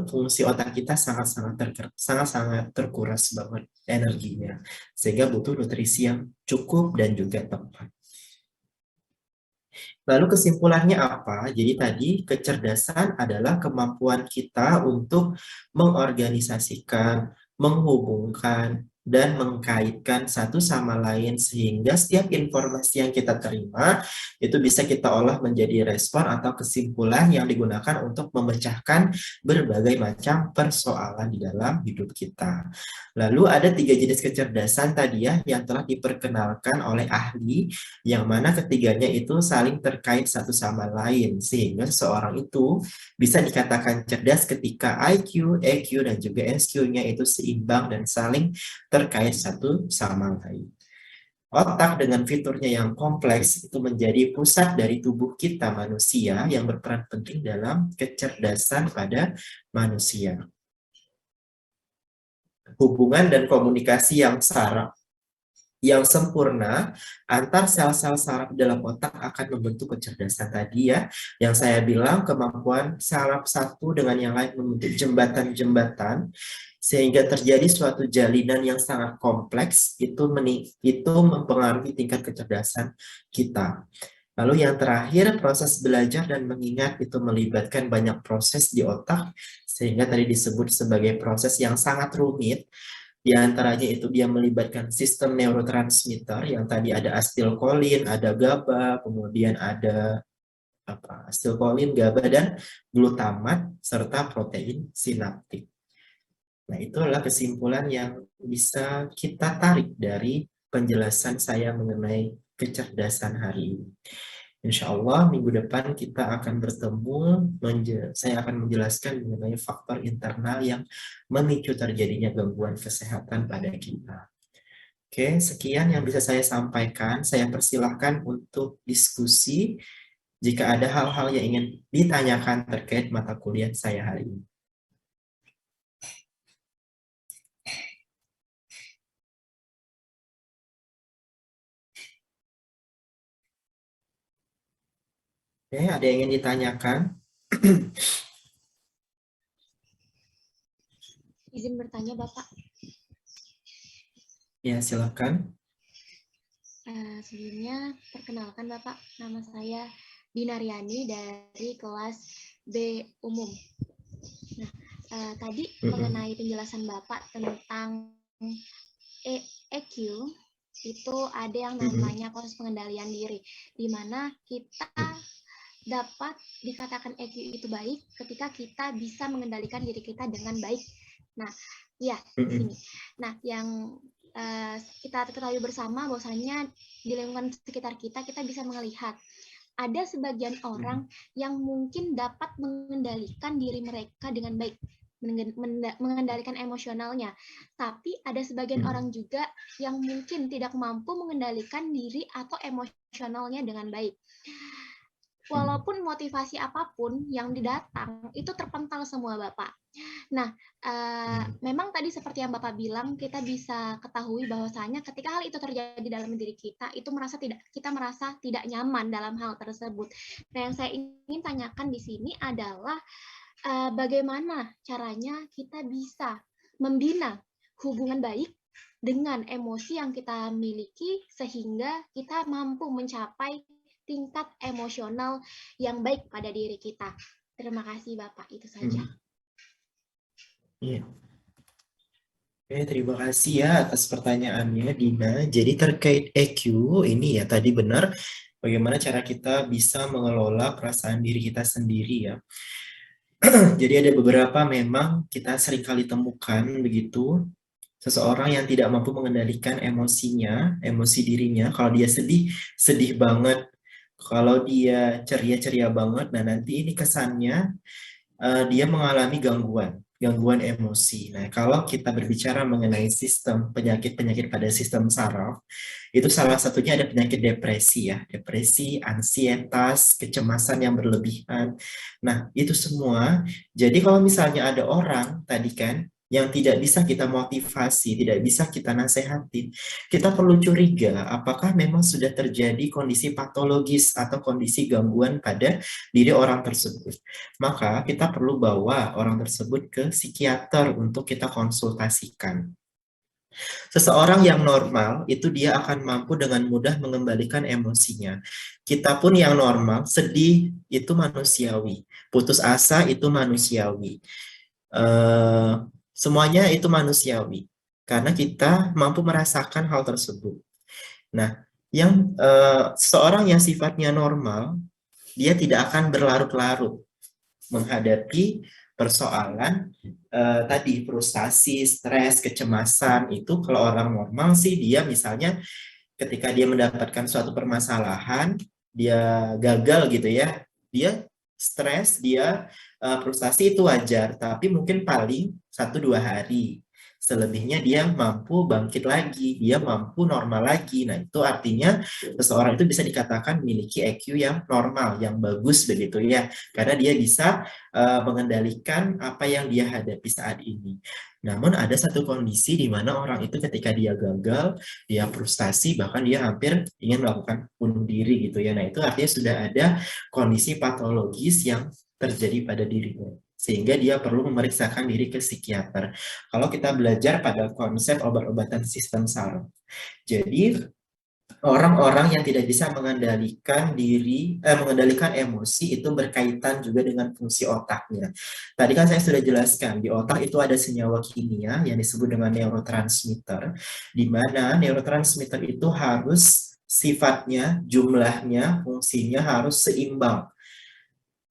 fungsi otak kita sangat-sangat terkuras banget energinya. Sehingga butuh nutrisi yang cukup dan juga tepat. Lalu kesimpulannya apa? Jadi tadi kecerdasan adalah kemampuan kita untuk mengorganisasikan, menghubungkan, dan mengkaitkan satu sama lain sehingga setiap informasi yang kita terima itu bisa kita olah menjadi respon atau kesimpulan yang digunakan untuk memecahkan berbagai macam persoalan di dalam hidup kita. Lalu ada 3 jenis kecerdasan tadi ya yang telah diperkenalkan oleh ahli, yang mana ketiganya itu saling terkait satu sama lain, sehingga seseorang itu bisa dikatakan cerdas ketika IQ, EQ, dan juga SQ-nya itu seimbang dan saling terkait satu sama lain. Otak dengan fiturnya yang kompleks itu menjadi pusat dari tubuh kita manusia yang berperan penting dalam kecerdasan pada manusia. Hubungan dan komunikasi yang sara yang sempurna antar sel-sel saraf dalam otak akan membentuk kecerdasan tadi ya. Yang saya bilang kemampuan saraf satu dengan yang lain membentuk jembatan-jembatan sehingga terjadi suatu jalinan yang sangat kompleks itu mempengaruhi tingkat kecerdasan kita. Lalu yang terakhir, proses belajar dan mengingat itu melibatkan banyak proses di otak, sehingga tadi disebut sebagai proses yang sangat rumit. Di antaranya itu dia melibatkan sistem neurotransmitter yang tadi ada asetilkolin, ada GABA, kemudian ada asetilkolin, GABA, dan glutamat, serta protein sinaptik. Nah, itu adalah kesimpulan yang bisa kita tarik dari penjelasan saya mengenai kecerdasan hari ini. Insya Allah minggu depan kita akan bertemu, saya akan menjelaskan mengenai faktor internal yang memicu terjadinya gangguan kesehatan pada kita. Oke, sekian yang bisa saya sampaikan. Saya persilahkan untuk diskusi jika ada hal-hal yang ingin ditanyakan terkait mata kuliah saya hari ini. Oke, ada yang ingin ditanyakan? Izin bertanya, Bapak. Ya, silakan. Sebelumnya, perkenalkan Bapak, nama saya Dinaryani dari kelas B umum. Nah, tadi mengenai penjelasan Bapak tentang EQ, itu ada yang namanya proses pengendalian diri, di mana kita dapat dikatakan EQ itu baik ketika kita bisa mengendalikan diri kita dengan baik. Nah, ya, di sini. Nah, yang kita ketahui bersama bahwasanya di lingkungan sekitar kita bisa melihat ada sebagian orang yang mungkin dapat mengendalikan diri mereka dengan baik, mengendalikan emosionalnya. Tapi ada sebagian orang juga yang mungkin tidak mampu mengendalikan diri atau emosionalnya dengan baik. Walaupun motivasi apapun yang didatang, itu terpental semua, Bapak. Nah, memang tadi seperti yang Bapak bilang, kita bisa ketahui bahwasanya ketika hal itu terjadi dalam diri kita, kita merasa tidak nyaman dalam hal tersebut. Nah, yang saya ingin tanyakan di sini adalah bagaimana caranya kita bisa membina hubungan baik dengan emosi yang kita miliki sehingga kita mampu mencapai tingkat emosional yang baik pada diri kita. Terima kasih Bapak, itu saja. Iya. Oke, terima kasih ya atas pertanyaannya, Dina. Jadi terkait EQ ini ya tadi benar, bagaimana cara kita bisa mengelola perasaan diri kita sendiri ya. Jadi ada beberapa memang kita seringkali temukan begitu, seseorang yang tidak mampu mengendalikan emosinya, emosi dirinya. Kalau dia sedih, sedih banget. Kalau dia ceria-ceria banget, nah nanti ini kesannya dia mengalami gangguan emosi. Nah, kalau kita berbicara mengenai sistem penyakit-penyakit pada sistem saraf, itu salah satunya ada penyakit depresi ya, depresi, ansietas, kecemasan yang berlebihan. Nah, itu semua. Jadi kalau misalnya ada orang tadi kan yang tidak bisa kita motivasi, tidak bisa kita nasehati, kita perlu curiga apakah memang sudah terjadi kondisi patologis atau kondisi gangguan pada diri orang tersebut. Maka kita perlu bawa orang tersebut ke psikiater untuk kita konsultasikan. Seseorang yang normal itu dia akan mampu dengan mudah mengembalikan emosinya. Kita pun yang normal, sedih itu manusiawi, putus asa itu manusiawi. Semuanya itu manusiawi karena kita mampu merasakan hal tersebut. Nah, yang seorang yang sifatnya normal, dia tidak akan berlarut-larut menghadapi persoalan tadi frustasi, stres, kecemasan. Itu kalau orang normal sih dia misalnya ketika dia mendapatkan suatu permasalahan, dia gagal gitu ya, dia stres, dia frustasi itu wajar, tapi mungkin paling 1-2 hari. Selebihnya dia mampu bangkit lagi, dia mampu normal lagi. Nah, itu artinya seseorang itu bisa dikatakan memiliki EQ yang normal, yang bagus begitu ya. Karena dia bisa mengendalikan apa yang dia hadapi saat ini. Namun ada satu kondisi di mana orang itu ketika dia gagal, dia frustasi, bahkan dia hampir ingin melakukan bunuh diri gitu ya. Nah, itu artinya sudah ada kondisi patologis yang terjadi pada dirinya, sehingga dia perlu memeriksakan diri ke psikiater. Kalau kita belajar pada konsep obat-obatan sistem saraf, jadi orang-orang yang tidak bisa mengendalikan emosi itu berkaitan juga dengan fungsi otaknya. Tadi kan saya sudah jelaskan, di otak itu ada senyawa kimia yang disebut dengan neurotransmitter, di mana neurotransmitter itu harus sifatnya, jumlahnya, fungsinya harus seimbang.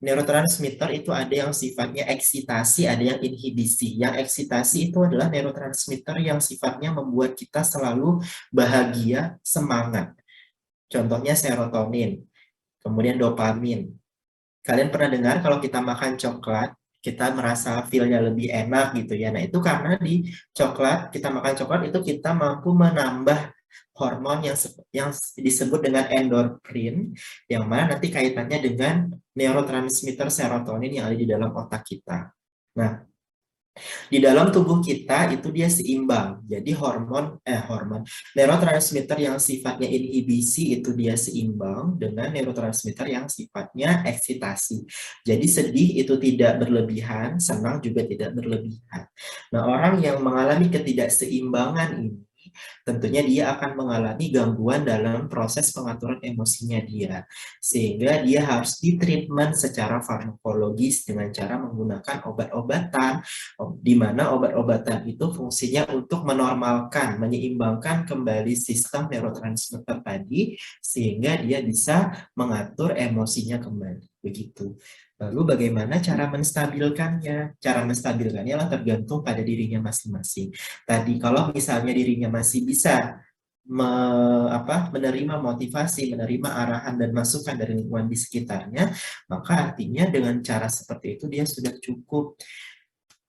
Neurotransmitter itu ada yang sifatnya eksitasi, ada yang inhibisi. Yang eksitasi itu adalah neurotransmitter yang sifatnya membuat kita selalu bahagia, semangat. Contohnya serotonin, kemudian dopamin. Kalian pernah dengar kalau kita makan coklat, kita merasa feel-nya lebih enak gitu ya. Nah, itu karena di coklat, kita makan coklat itu kita mampu menambah hormon yang disebut dengan endorfin, yang mana nanti kaitannya dengan neurotransmitter serotonin yang ada di dalam otak kita. Nah, di dalam tubuh kita itu dia seimbang. Jadi hormon neurotransmitter yang sifatnya inhibisi itu dia seimbang dengan neurotransmitter yang sifatnya eksitasi. Jadi sedih itu tidak berlebihan, senang juga tidak berlebihan. Nah, orang yang mengalami ketidakseimbangan ini tentunya dia akan mengalami gangguan dalam proses pengaturan emosinya dia. Sehingga dia harus ditreatment secara farmakologis dengan cara menggunakan obat-obatan, di mana obat-obatan itu fungsinya untuk menormalkan, menyeimbangkan kembali sistem neurotransmitter tadi, sehingga dia bisa mengatur emosinya kembali. Begitu. Lalu bagaimana cara menstabilkannya? Cara menstabilkannya adalah tergantung pada dirinya masing-masing. Tadi kalau misalnya dirinya masih bisa menerima motivasi, menerima arahan dan masukan dari lingkungan di sekitarnya, maka artinya dengan cara seperti itu dia sudah cukup.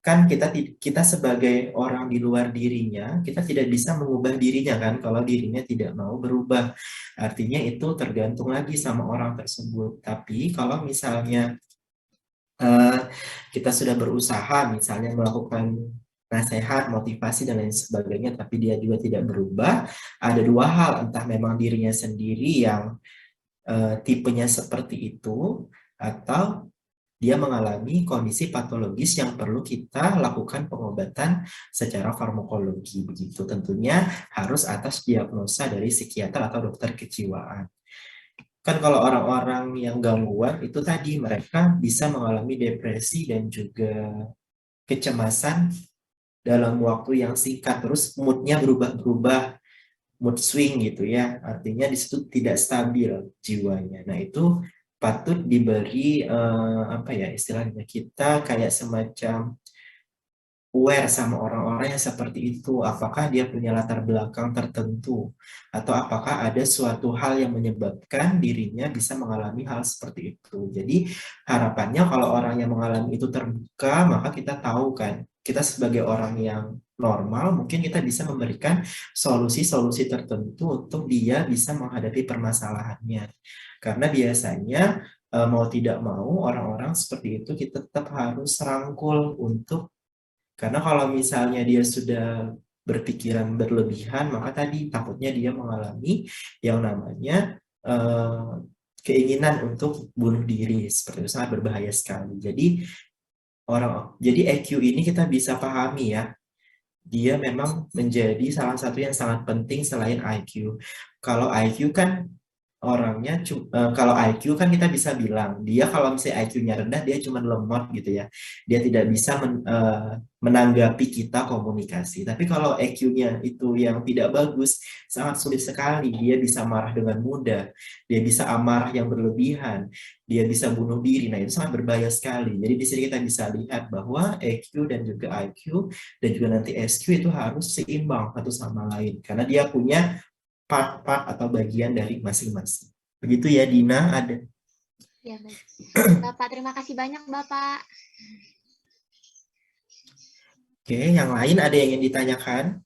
Kan kita sebagai orang di luar dirinya, kita tidak bisa mengubah dirinya kan kalau dirinya tidak mau berubah. Artinya itu tergantung lagi sama orang tersebut. Tapi kalau misalnya kita sudah berusaha misalnya melakukan nasihat, motivasi dan lain sebagainya, tapi dia juga tidak berubah, ada dua hal, entah memang dirinya sendiri yang tipenya seperti itu, atau dia mengalami kondisi patologis yang perlu kita lakukan pengobatan secara farmakologi. Begitu tentunya harus atas diagnosa dari psikiater atau dokter kejiwaan. Kan kalau orang-orang yang gangguan itu tadi mereka bisa mengalami depresi dan juga kecemasan dalam waktu yang singkat, terus moodnya berubah-berubah, mood swing gitu ya, artinya di situ tidak stabil jiwanya. Nah, itu patut diberi apa ya istilahnya, kita kayak semacam aware sama orang-orang yang seperti itu. Apakah dia punya latar belakang tertentu, atau apakah ada suatu hal yang menyebabkan dirinya bisa mengalami hal seperti itu. Jadi harapannya kalau orang yang mengalami itu terbuka, maka kita tahu kan, kita sebagai orang yang normal, mungkin kita bisa memberikan solusi-solusi tertentu untuk dia bisa menghadapi permasalahannya. Karena biasanya mau tidak mau orang-orang seperti itu kita tetap harus rangkul untuk, karena kalau misalnya dia sudah berpikiran berlebihan, maka tadi takutnya dia mengalami yang namanya keinginan untuk bunuh diri, seperti itu sangat berbahaya sekali. Jadi EQ ini kita bisa pahami ya, dia memang menjadi salah satu yang sangat penting selain IQ. Kalau IQ kan kalau IQ kan kita bisa bilang dia kalau misalnya IQ-nya rendah dia cuma lemot gitu ya, dia tidak bisa menanggapi kita komunikasi. Tapi kalau EQ-nya itu yang tidak bagus, sangat sulit sekali, dia bisa marah dengan mudah, dia bisa amarah yang berlebihan, dia bisa bunuh diri. Nah, itu sangat berbahaya sekali. Jadi di sini kita bisa lihat bahwa EQ dan juga IQ dan juga nanti SQ itu harus seimbang satu sama lain, karena dia punya part-part atau bagian dari masing-masing. Begitu ya Dina, ada. Ya, baik. Bapak, terima kasih banyak Bapak. Oke, yang lain ada yang ingin ditanyakan?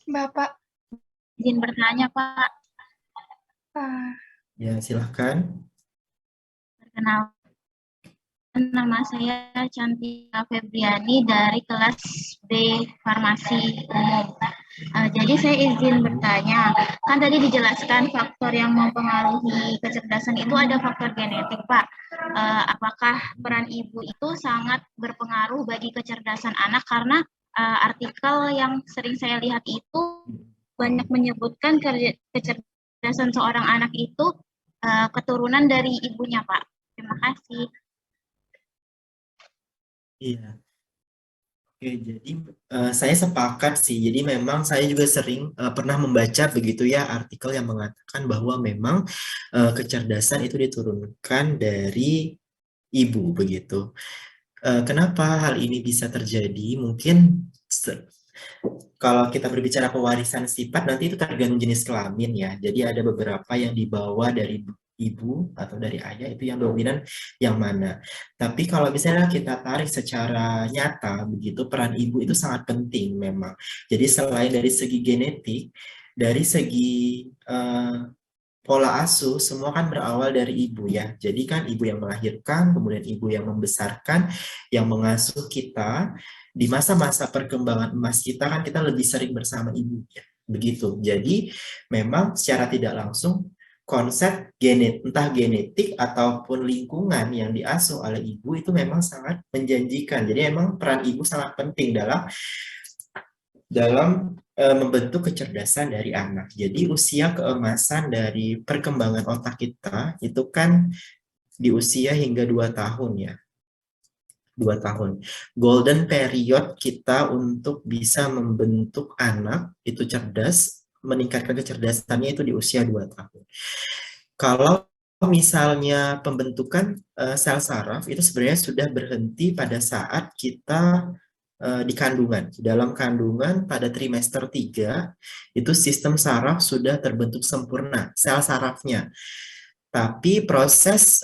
Bapak, Izin bertanya, Pak. Ya, silahkan. Perkenalkan, nama saya Cantika Febriani dari kelas B Farmasi Umum. Jadi saya izin bertanya, kan tadi dijelaskan faktor yang mempengaruhi kecerdasan itu ada faktor genetik, Pak. Apakah peran ibu itu sangat berpengaruh bagi kecerdasan anak? Karena artikel yang sering saya lihat itu banyak menyebutkan kecerdasan seorang anak itu keturunan dari ibunya, Pak. Terima kasih. Iya. Oke, jadi saya sepakat sih. Jadi memang saya juga sering pernah membaca begitu ya artikel yang mengatakan bahwa memang kecerdasan itu diturunkan dari ibu begitu. Kenapa hal ini bisa terjadi? Mungkin kalau kita berbicara pewarisan sifat nanti itu tergantung jenis kelamin ya. Jadi ada beberapa yang dibawa dari ibu atau dari ayah itu yang dominan yang mana. Tapi kalau misalnya kita tarik secara nyata begitu peran ibu itu sangat penting memang. Jadi selain dari segi genetik, dari segi pola asuh semua kan berawal dari ibu ya. Jadi kan ibu yang melahirkan, kemudian ibu yang membesarkan, yang mengasuh kita. Di masa-masa perkembangan emas kita kan kita lebih sering bersama ibu ya. Begitu. Jadi memang secara tidak langsung konsep entah genetik ataupun lingkungan yang diasuh oleh ibu itu memang sangat menjanjikan. Jadi memang peran ibu sangat penting dalam membentuk kecerdasan dari anak. Jadi usia keemasan dari perkembangan otak kita itu kan di usia hingga 2 tahun ya. 2 tahun. Golden period kita untuk bisa membentuk anak itu cerdas, meningkatkan kecerdasannya itu di usia 2 tahun. Kalau misalnya pembentukan sel saraf itu sebenarnya sudah berhenti pada saat kita di kandungan. Dalam kandungan pada trimester 3 itu sistem saraf sudah terbentuk sempurna, sel sarafnya. Tapi proses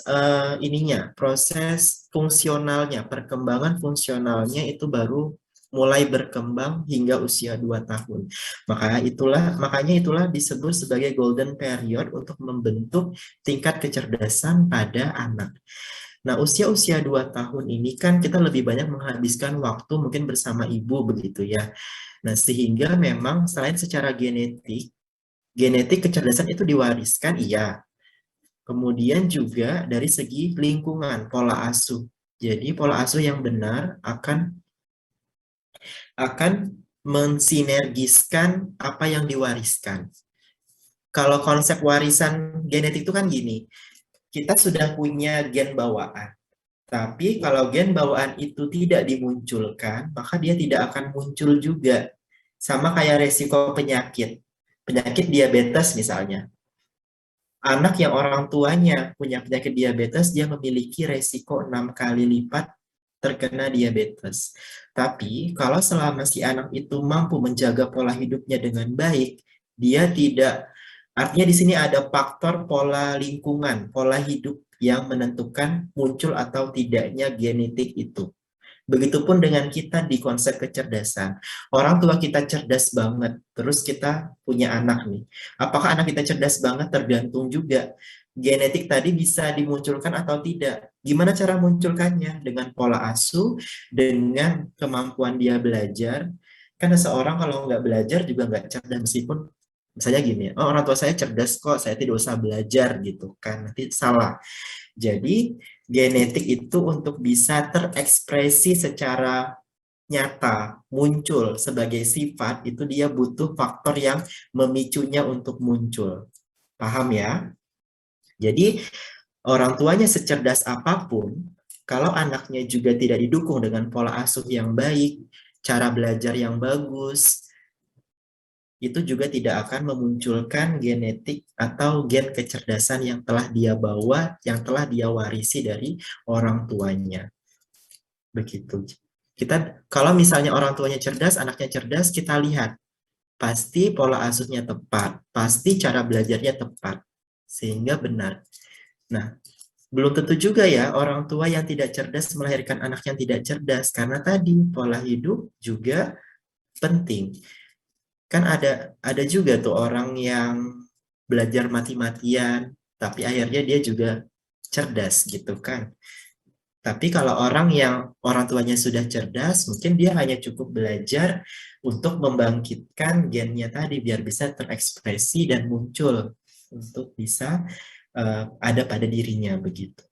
proses fungsionalnya, perkembangan fungsionalnya itu baru mulai berkembang hingga usia 2 tahun. Makanya itulah disebut sebagai golden period untuk membentuk tingkat kecerdasan pada anak. Nah, usia-usia 2 tahun ini kan kita lebih banyak menghabiskan waktu mungkin bersama ibu begitu ya. Nah, sehingga memang selain secara genetik kecerdasan itu diwariskan, iya. Kemudian juga dari segi lingkungan, pola asuh. Jadi pola asuh yang benar akan mensinergiskan apa yang diwariskan. Kalau konsep warisan genetik itu kan gini, kita sudah punya gen bawaan. Tapi kalau gen bawaan itu tidak dimunculkan, maka dia tidak akan muncul juga. Sama kayak resiko penyakit. Penyakit diabetes misalnya. Anak yang orang tuanya punya penyakit diabetes, dia memiliki resiko 6 kali lipat terkena diabetes. Tapi kalau selama si anak itu mampu menjaga pola hidupnya dengan baik, dia tidak, artinya di sini ada faktor pola lingkungan, pola hidup yang menentukan muncul atau tidaknya genetik itu. Begitupun dengan kita di konsep kecerdasan. Orang tua kita cerdas banget, terus kita punya anak nih. Apakah anak kita cerdas banget tergantung juga genetik tadi bisa dimunculkan atau tidak. Gimana cara munculkannya? Dengan pola asuh, dengan kemampuan dia belajar. Karena seorang kalau nggak belajar juga nggak cerdas, meskipun misalnya gini, oh orang tua saya cerdas kok, saya tidak usah belajar gitu kan, nanti salah. Jadi genetik itu untuk bisa terekspresi secara nyata, muncul sebagai sifat, itu dia butuh faktor yang memicunya untuk muncul. Paham ya? Jadi orang tuanya secerdas apapun, kalau anaknya juga tidak didukung dengan pola asuh yang baik, cara belajar yang bagus, itu juga tidak akan memunculkan genetik atau gen kecerdasan yang telah dia bawa, yang telah dia warisi dari orang tuanya. Begitu. Kalau misalnya orang tuanya cerdas, anaknya cerdas, kita lihat pasti pola asuhnya tepat, pasti cara belajarnya tepat, sehingga benar. Nah, belum tentu juga ya orang tua yang tidak cerdas melahirkan anak yang tidak cerdas, karena tadi pola hidup juga penting. Kan ada juga tuh orang yang belajar mati-matian, tapi akhirnya dia juga cerdas gitu kan. Tapi kalau orang yang orang tuanya sudah cerdas, mungkin dia hanya cukup belajar untuk membangkitkan gennya tadi biar bisa terekspresi dan muncul untuk bisa ada pada dirinya begitu.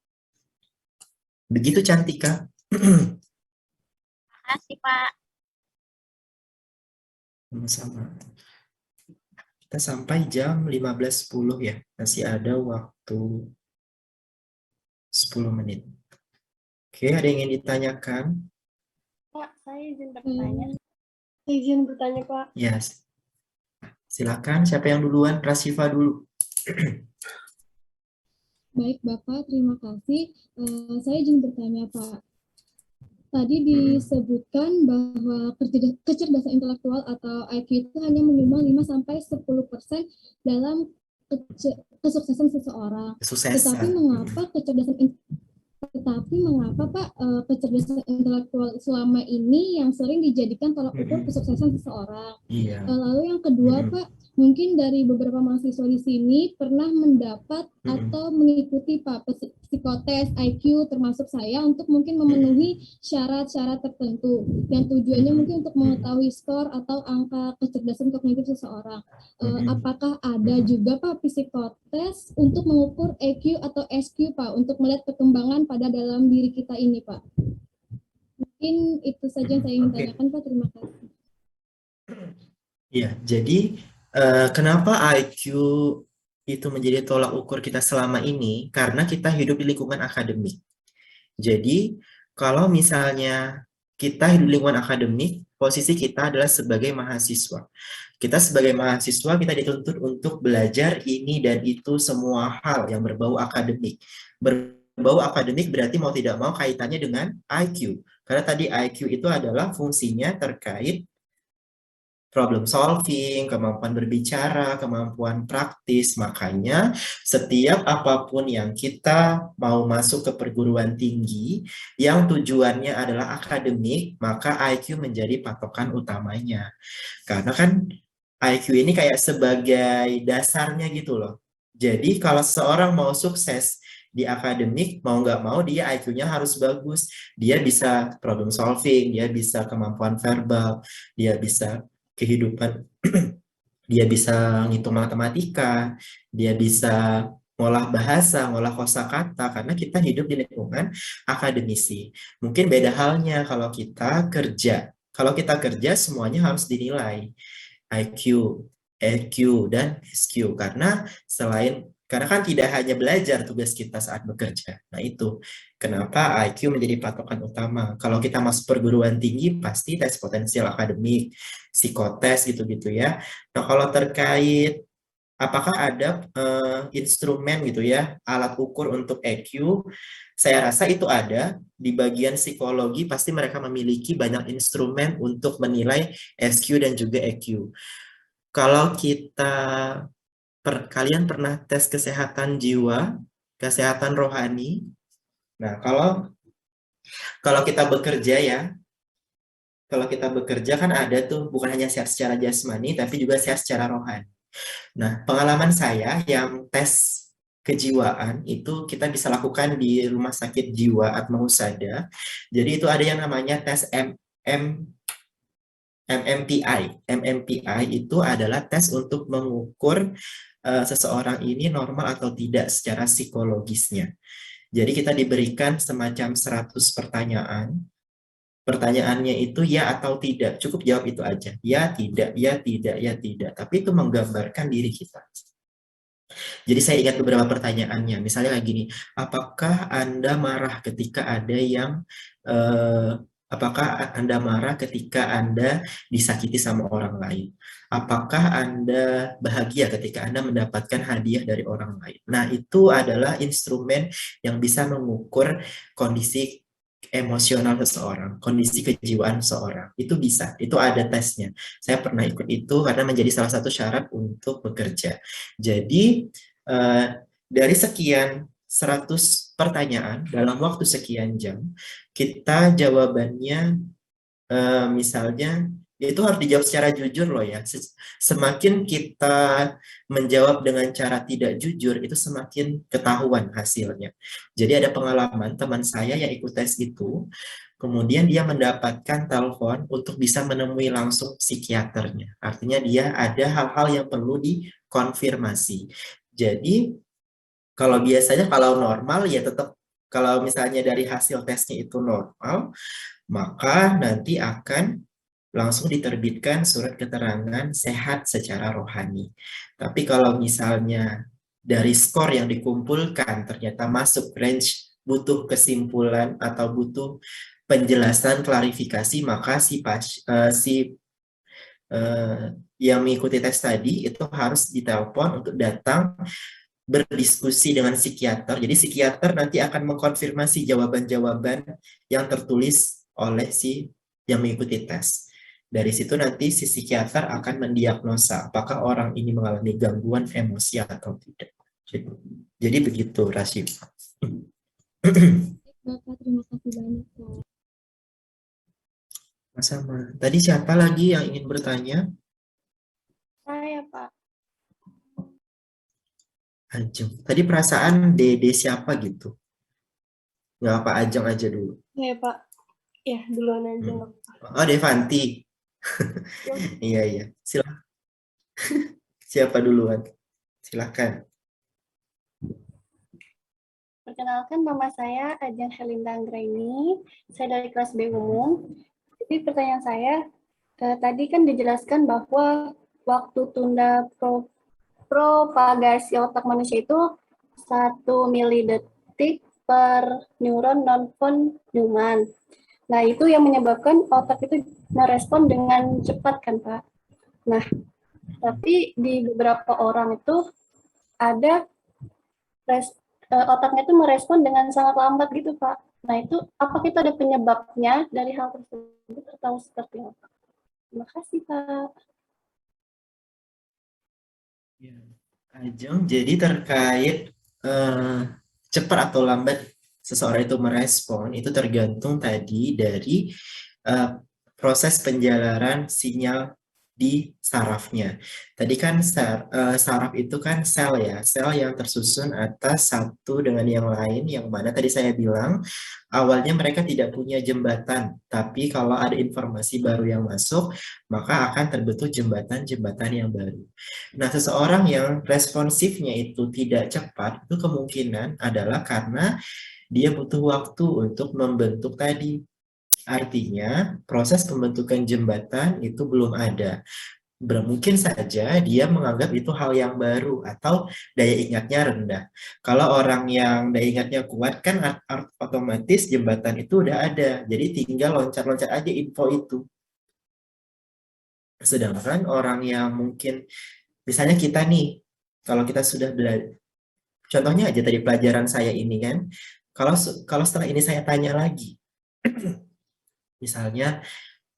Begitu Cantika. Makasih, Pak. Sama-sama. Kita sampai jam 15.10 ya. Masih ada waktu 10 menit. Oke, ada yang ingin ditanyakan? Pak, saya izin bertanya. Saya izin bertanya, Pak. Yes. Silakan, siapa yang duluan? Rasifa dulu. Baik, Bapak, terima kasih. Saya izin bertanya, Pak. Tadi disebutkan bahwa kecerdasan intelektual atau IQ itu hanya menyumbang 5-10% dalam kesuksesan seseorang. Tetapi mengapa Pak kecerdasan intelektual selama ini yang sering dijadikan tolak ukur kesuksesan seseorang? Iya. Lalu yang kedua Pak, mungkin dari beberapa mahasiswa di sini pernah mendapat atau mengikuti Pak psikotes IQ termasuk saya untuk mungkin memenuhi syarat-syarat tertentu yang tujuannya mungkin untuk mengetahui skor atau angka kecerdasan kognitif seseorang. Apakah ada juga Pak psikotes untuk mengukur EQ atau SQ Pak untuk melihat perkembangan pada dalam diri kita ini Pak? Mungkin itu saja yang saya ingin tanyakan Pak. Terima kasih. Iya, jadi kenapa IQ itu menjadi tolak ukur kita selama ini? Karena kita hidup di lingkungan akademik. Jadi, kalau misalnya kita hidup di lingkungan akademik, posisi kita adalah sebagai mahasiswa. Kita sebagai mahasiswa, kita dituntut untuk belajar ini dan itu semua hal yang berbau akademik. Berbau akademik berarti mau tidak mau kaitannya dengan IQ. Karena tadi IQ itu adalah fungsinya terkait problem solving, kemampuan berbicara, kemampuan praktis. Makanya setiap apapun yang kita mau masuk ke perguruan tinggi yang tujuannya adalah akademik, maka IQ menjadi patokan utamanya. Karena kan IQ ini kayak sebagai dasarnya gitu loh. Jadi kalau seseorang mau sukses di akademik, mau nggak mau dia IQ-nya harus bagus. Dia bisa problem solving, dia bisa kemampuan verbal, dia bisa kehidupan, dia bisa ngitung matematika, dia bisa ngolah bahasa, ngolah kosakata, karena kita hidup di lingkungan akademisi. Mungkin beda halnya kalau kita kerja. Kalau kita kerja semuanya harus dinilai, IQ, EQ, dan SQ, karena kan tidak hanya belajar tugas kita saat bekerja. Nah itu kenapa IQ menjadi patokan utama. Kalau kita masuk perguruan tinggi pasti tes potensial akademik, psikotes gitu-gitu ya. Nah kalau terkait apakah ada instrumen gitu ya, alat ukur untuk EQ, saya rasa itu ada. Di bagian psikologi pasti mereka memiliki banyak instrumen untuk menilai SQ dan juga EQ. Kalau kalian pernah tes kesehatan jiwa, kesehatan rohani. Nah, kalau kita bekerja ya, kalau kita bekerja kan ada tuh bukan hanya sehat secara jasmani, tapi juga sehat secara rohani. Nah, pengalaman saya yang tes kejiwaan itu kita bisa lakukan di rumah sakit jiwa Atma Husada. Jadi itu ada yang namanya tes MMPI. MMPI itu adalah tes untuk mengukur seseorang ini normal atau tidak secara psikologisnya. Jadi kita diberikan semacam 100 pertanyaan. Pertanyaannya itu ya atau tidak. Cukup jawab itu aja. Ya, tidak, ya, tidak, ya, tidak. Tapi itu menggambarkan diri kita. Jadi saya ingat beberapa pertanyaannya. Misalnya kayak gini, apakah Anda marah ketika ada yang apakah Anda marah ketika Anda disakiti sama orang lain? Apakah Anda bahagia ketika Anda mendapatkan hadiah dari orang lain? Nah, itu adalah instrumen yang bisa mengukur kondisi emosional seseorang, kondisi kejiwaan seseorang. Itu bisa, itu ada tesnya. Saya pernah ikut itu karena menjadi salah satu syarat untuk bekerja. Jadi, dari sekian 100 pertanyaan dalam waktu sekian jam, kita jawabannya misalnya itu harus dijawab secara jujur loh ya. Semakin kita menjawab dengan cara tidak jujur, itu semakin ketahuan hasilnya. Jadi ada pengalaman teman saya yang ikut tes itu, kemudian dia mendapatkan telepon untuk bisa menemui langsung psikiaternya. Artinya dia ada hal-hal yang perlu dikonfirmasi. Jadi kalau biasanya kalau normal ya tetap, kalau misalnya dari hasil tesnya itu normal, maka nanti akan langsung diterbitkan surat keterangan sehat secara rohani. Tapi kalau misalnya dari skor yang dikumpulkan ternyata masuk range butuh kesimpulan atau butuh penjelasan klarifikasi, maka yang mengikuti tes tadi itu harus ditelepon untuk datang berdiskusi dengan psikiater. Jadi psikiater nanti akan mengkonfirmasi jawaban-jawaban yang tertulis oleh si yang mengikuti tes. Dari situ nanti si psikiater akan mendiagnosa apakah orang ini mengalami gangguan emosi atau tidak. Jadi begitu, Rashid. Bapak, terima kasih banyak, Pak. Sama. Tadi siapa lagi yang ingin bertanya? Saya, Pak. Ajeng. Tadi perasaan Dede siapa gitu? Nggak apa, Ajeng aja dulu. Saya, Pak. Ya, duluan aja. nggak apa-apa. Oh, Devanti. Iya, iya. Silakan. Siapa duluan? Silakan. Perkenalkan, nama saya Ajeng Helinda Anggraini. Saya dari kelas B umum. Jadi pertanyaan saya, tadi kan dijelaskan bahwa waktu tunda propagasi otak manusia itu 1 milidetik per neuron non-von Neumann. Nah, itu yang menyebabkan otak itu merespon dengan cepat kan, Pak? Nah, tapi di beberapa orang itu ada otaknya itu merespon dengan sangat lambat gitu, Pak. Nah, itu apa kita ada penyebabnya dari hal tersebut atau seperti apa? Terima kasih, Pak. Ajeng, jadi terkait cepat atau lambat seseorang itu merespon, itu tergantung tadi dari proses penjalaran sinyal di sarafnya. Tadi kan saraf itu kan sel ya, sel yang tersusun atas satu dengan yang lain, yang mana tadi saya bilang awalnya mereka tidak punya jembatan, tapi kalau ada informasi baru yang masuk, maka akan terbentuk jembatan-jembatan yang baru. Nah, seseorang yang responsifnya itu tidak cepat, itu kemungkinan adalah karena dia butuh waktu untuk membentuk tadi. Artinya, proses pembentukan jembatan itu belum ada. Mungkin saja dia menganggap itu hal yang baru atau daya ingatnya rendah. Kalau orang yang daya ingatnya kuat kan otomatis jembatan itu udah ada. Jadi tinggal loncat-loncat aja info itu. Sedangkan orang yang mungkin, misalnya kita nih, kalau kita sudah belajar, contohnya aja tadi pelajaran saya ini kan, kalau setelah ini saya tanya lagi, misalnya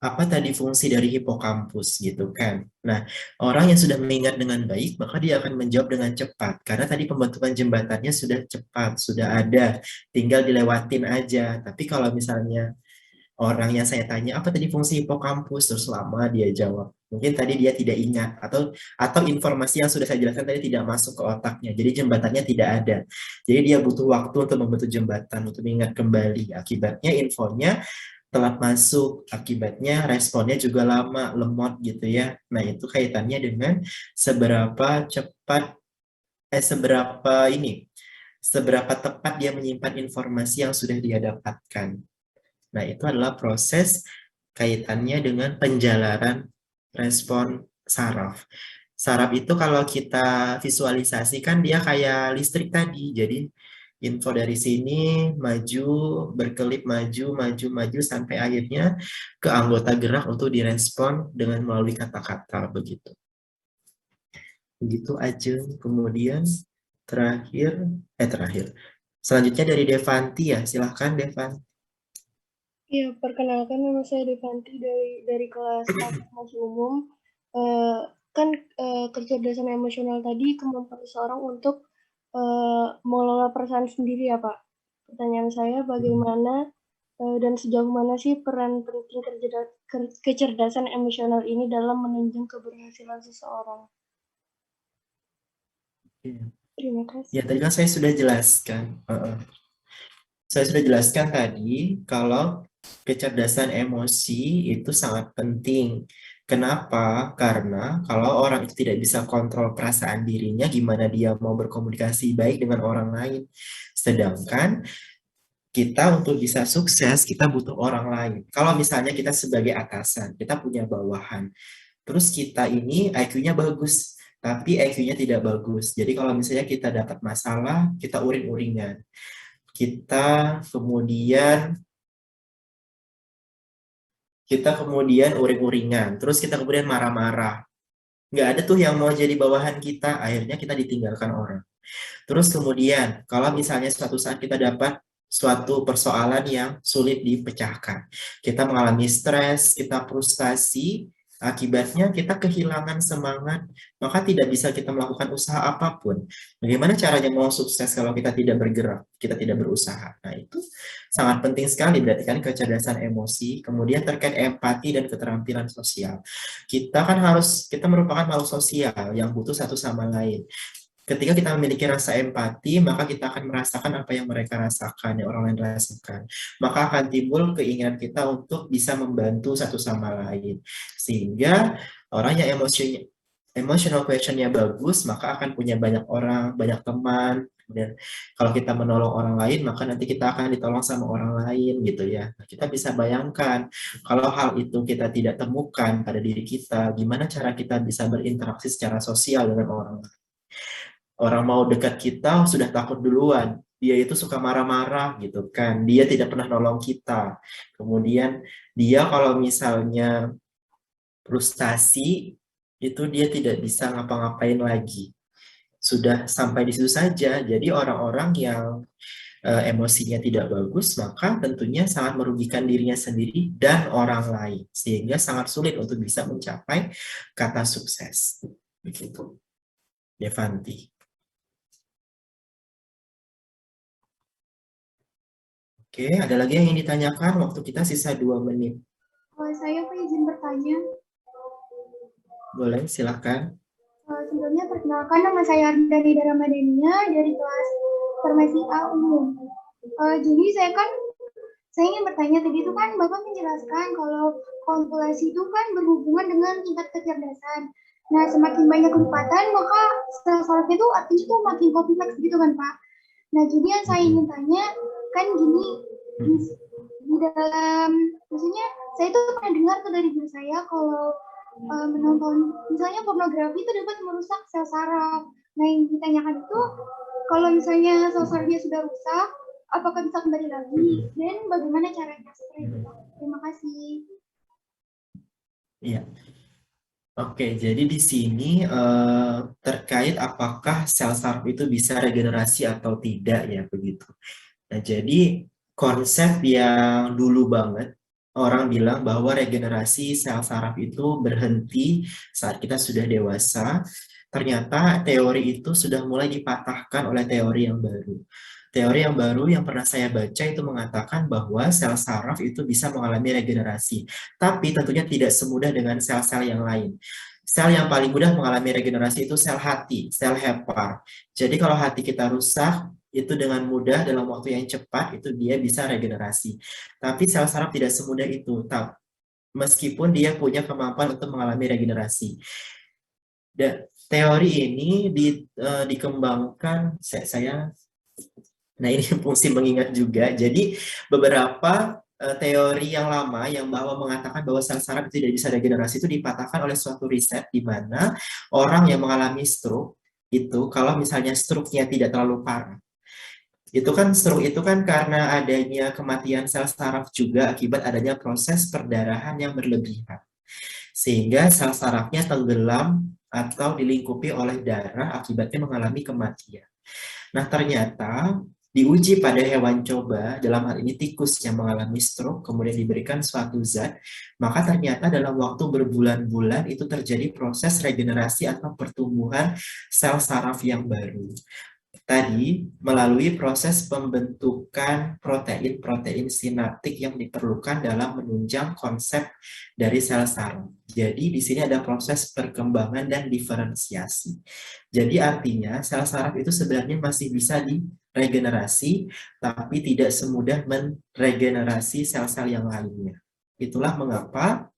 apa tadi fungsi dari hipokampus gitu kan. Nah, orang yang sudah mengingat dengan baik, maka dia akan menjawab dengan cepat. Karena tadi pembentukan jembatannya sudah cepat, sudah ada, tinggal dilewatin aja. Tapi kalau misalnya orang yang saya tanya, apa tadi fungsi hipokampus, terus lama dia jawab. Mungkin tadi dia tidak ingat, atau informasi yang sudah saya jelaskan tadi tidak masuk ke otaknya. Jadi jembatannya tidak ada. Jadi dia butuh waktu untuk membentuk jembatan, untuk mengingat kembali. Akibatnya infonya telat masuk, akibatnya responnya juga lama, lemot gitu ya. Nah, itu kaitannya dengan seberapa cepat, seberapa tepat dia menyimpan informasi yang sudah dia dapatkan. Nah, itu adalah proses kaitannya dengan penjalaran respon saraf. Saraf itu kalau kita visualisasikan dia kayak listrik tadi, jadi info dari sini maju, berkelip maju sampai akhirnya ke anggota gerak untuk direspon dengan melalui kata-kata begitu. Begitu aja. Kemudian terakhir. Selanjutnya dari Devanti ya, silahkan Devanti. Iya, perkenalkan nama saya Devanti dari kelas 1 masih umum. Kecerdasan emosional tadi kemampuan seseorang untuk mengelola perasaan sendiri ya, Pak. pertanyaan saya bagaimana dan sejauh mana sih peran penting kecerdasan emosional ini dalam menunjang keberhasilan seseorang? Terima kasih. Ya, tadi kan saya sudah jelaskan. Saya sudah jelaskan tadi kalau kecerdasan emosi itu sangat penting. Kenapa? Karena kalau orang itu tidak bisa kontrol perasaan dirinya, gimana dia mau berkomunikasi baik dengan orang lain. Sedangkan kita untuk bisa sukses, kita butuh orang lain. Kalau misalnya kita sebagai atasan, kita punya bawahan. Terus kita ini IQ-nya bagus, tapi EQ-nya tidak bagus. Jadi kalau misalnya kita dapat masalah, kita uring-uringan. Kita kemudian uring-uringan, terus kita kemudian marah-marah. Nggak ada tuh yang mau jadi bawahan kita, akhirnya kita ditinggalkan orang. Terus kemudian, kalau misalnya suatu saat kita dapat suatu persoalan yang sulit dipecahkan, kita mengalami stres, kita frustasi, akibatnya kita kehilangan semangat, maka tidak bisa kita melakukan usaha apapun. Bagaimana caranya mau sukses kalau kita tidak bergerak, kita tidak berusaha? Nah, itu sangat penting sekali, berarti kan kecerdasan emosi, kemudian terkait empati dan keterampilan sosial. Kita merupakan makhluk sosial yang butuh satu sama lain. Ketika kita memiliki rasa empati, maka kita akan merasakan apa yang mereka rasakan, yang orang lain rasakan. Maka akan timbul keinginan kita untuk bisa membantu satu sama lain. Sehingga orang yang emotional question-nya bagus, maka akan punya banyak orang, banyak teman. Dan kalau kita menolong orang lain, maka nanti kita akan ditolong sama orang lain gitu ya. Nah, kita bisa bayangkan kalau hal itu kita tidak temukan pada diri kita, gimana cara kita bisa berinteraksi secara sosial dengan orang lain. Orang mau dekat kita sudah takut duluan. Dia itu suka marah-marah gitu kan. Dia tidak pernah nolong kita. Kemudian dia kalau misalnya frustasi, itu dia tidak bisa ngapa-ngapain lagi. Sudah sampai di situ saja. Jadi orang-orang yang emosinya tidak bagus, maka tentunya sangat merugikan dirinya sendiri dan orang lain. Sehingga sangat sulit untuk bisa mencapai kata sukses. Begitu. Devanti. Oke, ada lagi yang ingin ditanyakan? Waktu kita sisa 2 menit. Saya izin bertanya. Boleh, silakan. Sebelumnya perkenalkan, nama saya Ardani Ramadhania dari kelas Farmasi A umum. Jadi saya ingin bertanya, tadi itu kan Bapak menjelaskan kalau kalkulasi itu kan berhubungan dengan tingkat kecerdasan. Nah, semakin banyak kelipatan, maka sel-sel itu artinya itu makin kompleks gitu kan, Pak. Nah, jadi yang saya ingin tanya, kan gini, di dalam, maksudnya saya itu pernah dengar tuh dari guru saya kalau menonton, misalnya pornografi itu dapat merusak sel saraf. Nah, yang ditanyakan itu, kalau misalnya sel sarafnya sudah rusak, apakah bisa kembali lagi? Dan bagaimana caranya seperti itu? Terima kasih. Iya. Oke, jadi di sini terkait apakah sel saraf itu bisa regenerasi atau tidak ya begitu. Nah, jadi konsep yang dulu banget orang bilang bahwa regenerasi sel saraf itu berhenti saat kita sudah dewasa. Ternyata teori itu sudah mulai dipatahkan oleh teori yang baru. Teori yang baru yang pernah saya baca itu mengatakan bahwa sel saraf itu bisa mengalami regenerasi. Tapi tentunya tidak semudah dengan sel-sel yang lain. Sel yang paling mudah mengalami regenerasi itu sel hati, sel hepar. Jadi kalau hati kita rusak, itu dengan mudah dalam waktu yang cepat itu dia bisa regenerasi. Tapi sel saraf tidak semudah itu, meskipun dia punya kemampuan untuk mengalami regenerasi. Dan teori ini dikembangkan nah ini fungsi mengingat juga. Jadi beberapa teori yang lama yang mengatakan bahwa sel saraf tidak bisa regenerasi itu dipatahkan oleh suatu riset di mana orang yang mengalami stroke itu kalau misalnya stroke-nya tidak terlalu parah, itu kan stroke itu kan karena adanya kematian sel saraf juga akibat adanya proses perdarahan yang berlebihan. Sehingga sel sarafnya tenggelam atau dilingkupi oleh darah akibatnya mengalami kematian. Nah, ternyata diuji pada hewan coba, dalam hal ini tikus yang mengalami stroke, kemudian diberikan suatu zat, maka ternyata dalam waktu berbulan-bulan itu terjadi proses regenerasi atau pertumbuhan sel saraf yang baru. tadi melalui proses pembentukan protein-protein sinaptik yang diperlukan dalam menunjang konsep dari sel saraf. Jadi di sini ada proses perkembangan dan diferensiasi. Jadi artinya sel saraf itu sebenarnya masih bisa diregenerasi, tapi tidak semudah meregenerasi sel-sel yang lainnya. Itulah mengapa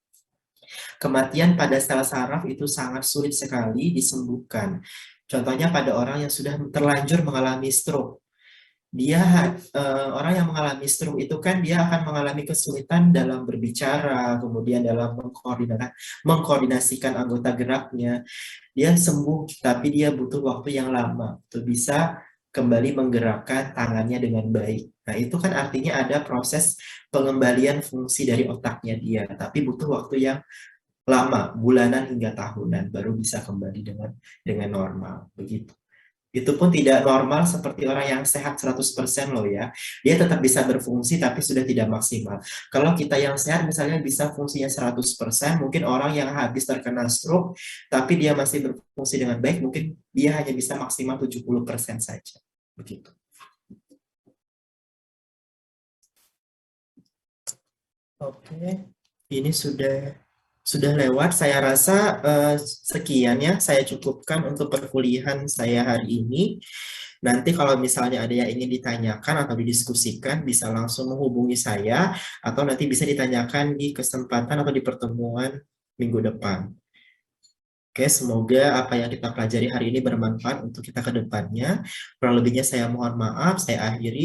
kematian pada sel saraf itu sangat sulit sekali disembuhkan. Contohnya pada orang yang sudah terlanjur mengalami stroke. Orang yang mengalami stroke itu kan dia akan mengalami kesulitan dalam berbicara, kemudian dalam mengkoordinasikan anggota geraknya. Dia sembuh, tapi dia butuh waktu yang lama untuk bisa kembali menggerakkan tangannya dengan baik. Nah, itu kan artinya ada proses pengembalian fungsi dari otaknya dia, tapi butuh waktu yang lama, bulanan hingga tahunan, baru bisa kembali dengan normal, begitu. Itu pun tidak normal seperti orang yang sehat 100% loh ya. Dia tetap bisa berfungsi tapi sudah tidak maksimal. Kalau kita yang sehat misalnya bisa fungsinya 100%, mungkin orang yang habis terkena stroke tapi dia masih berfungsi dengan baik, mungkin dia hanya bisa maksimal 70% saja. Begitu. Oke, ini sudah lewat. Saya rasa sekian ya, saya cukupkan untuk perkuliahan saya hari ini. Nanti kalau misalnya ada yang ingin ditanyakan atau didiskusikan, bisa langsung menghubungi saya, atau nanti bisa ditanyakan di kesempatan atau di pertemuan minggu depan. Oke, semoga apa yang kita pelajari hari ini bermanfaat untuk kita ke depannya. Kurang lebihnya saya mohon maaf, saya akhiri.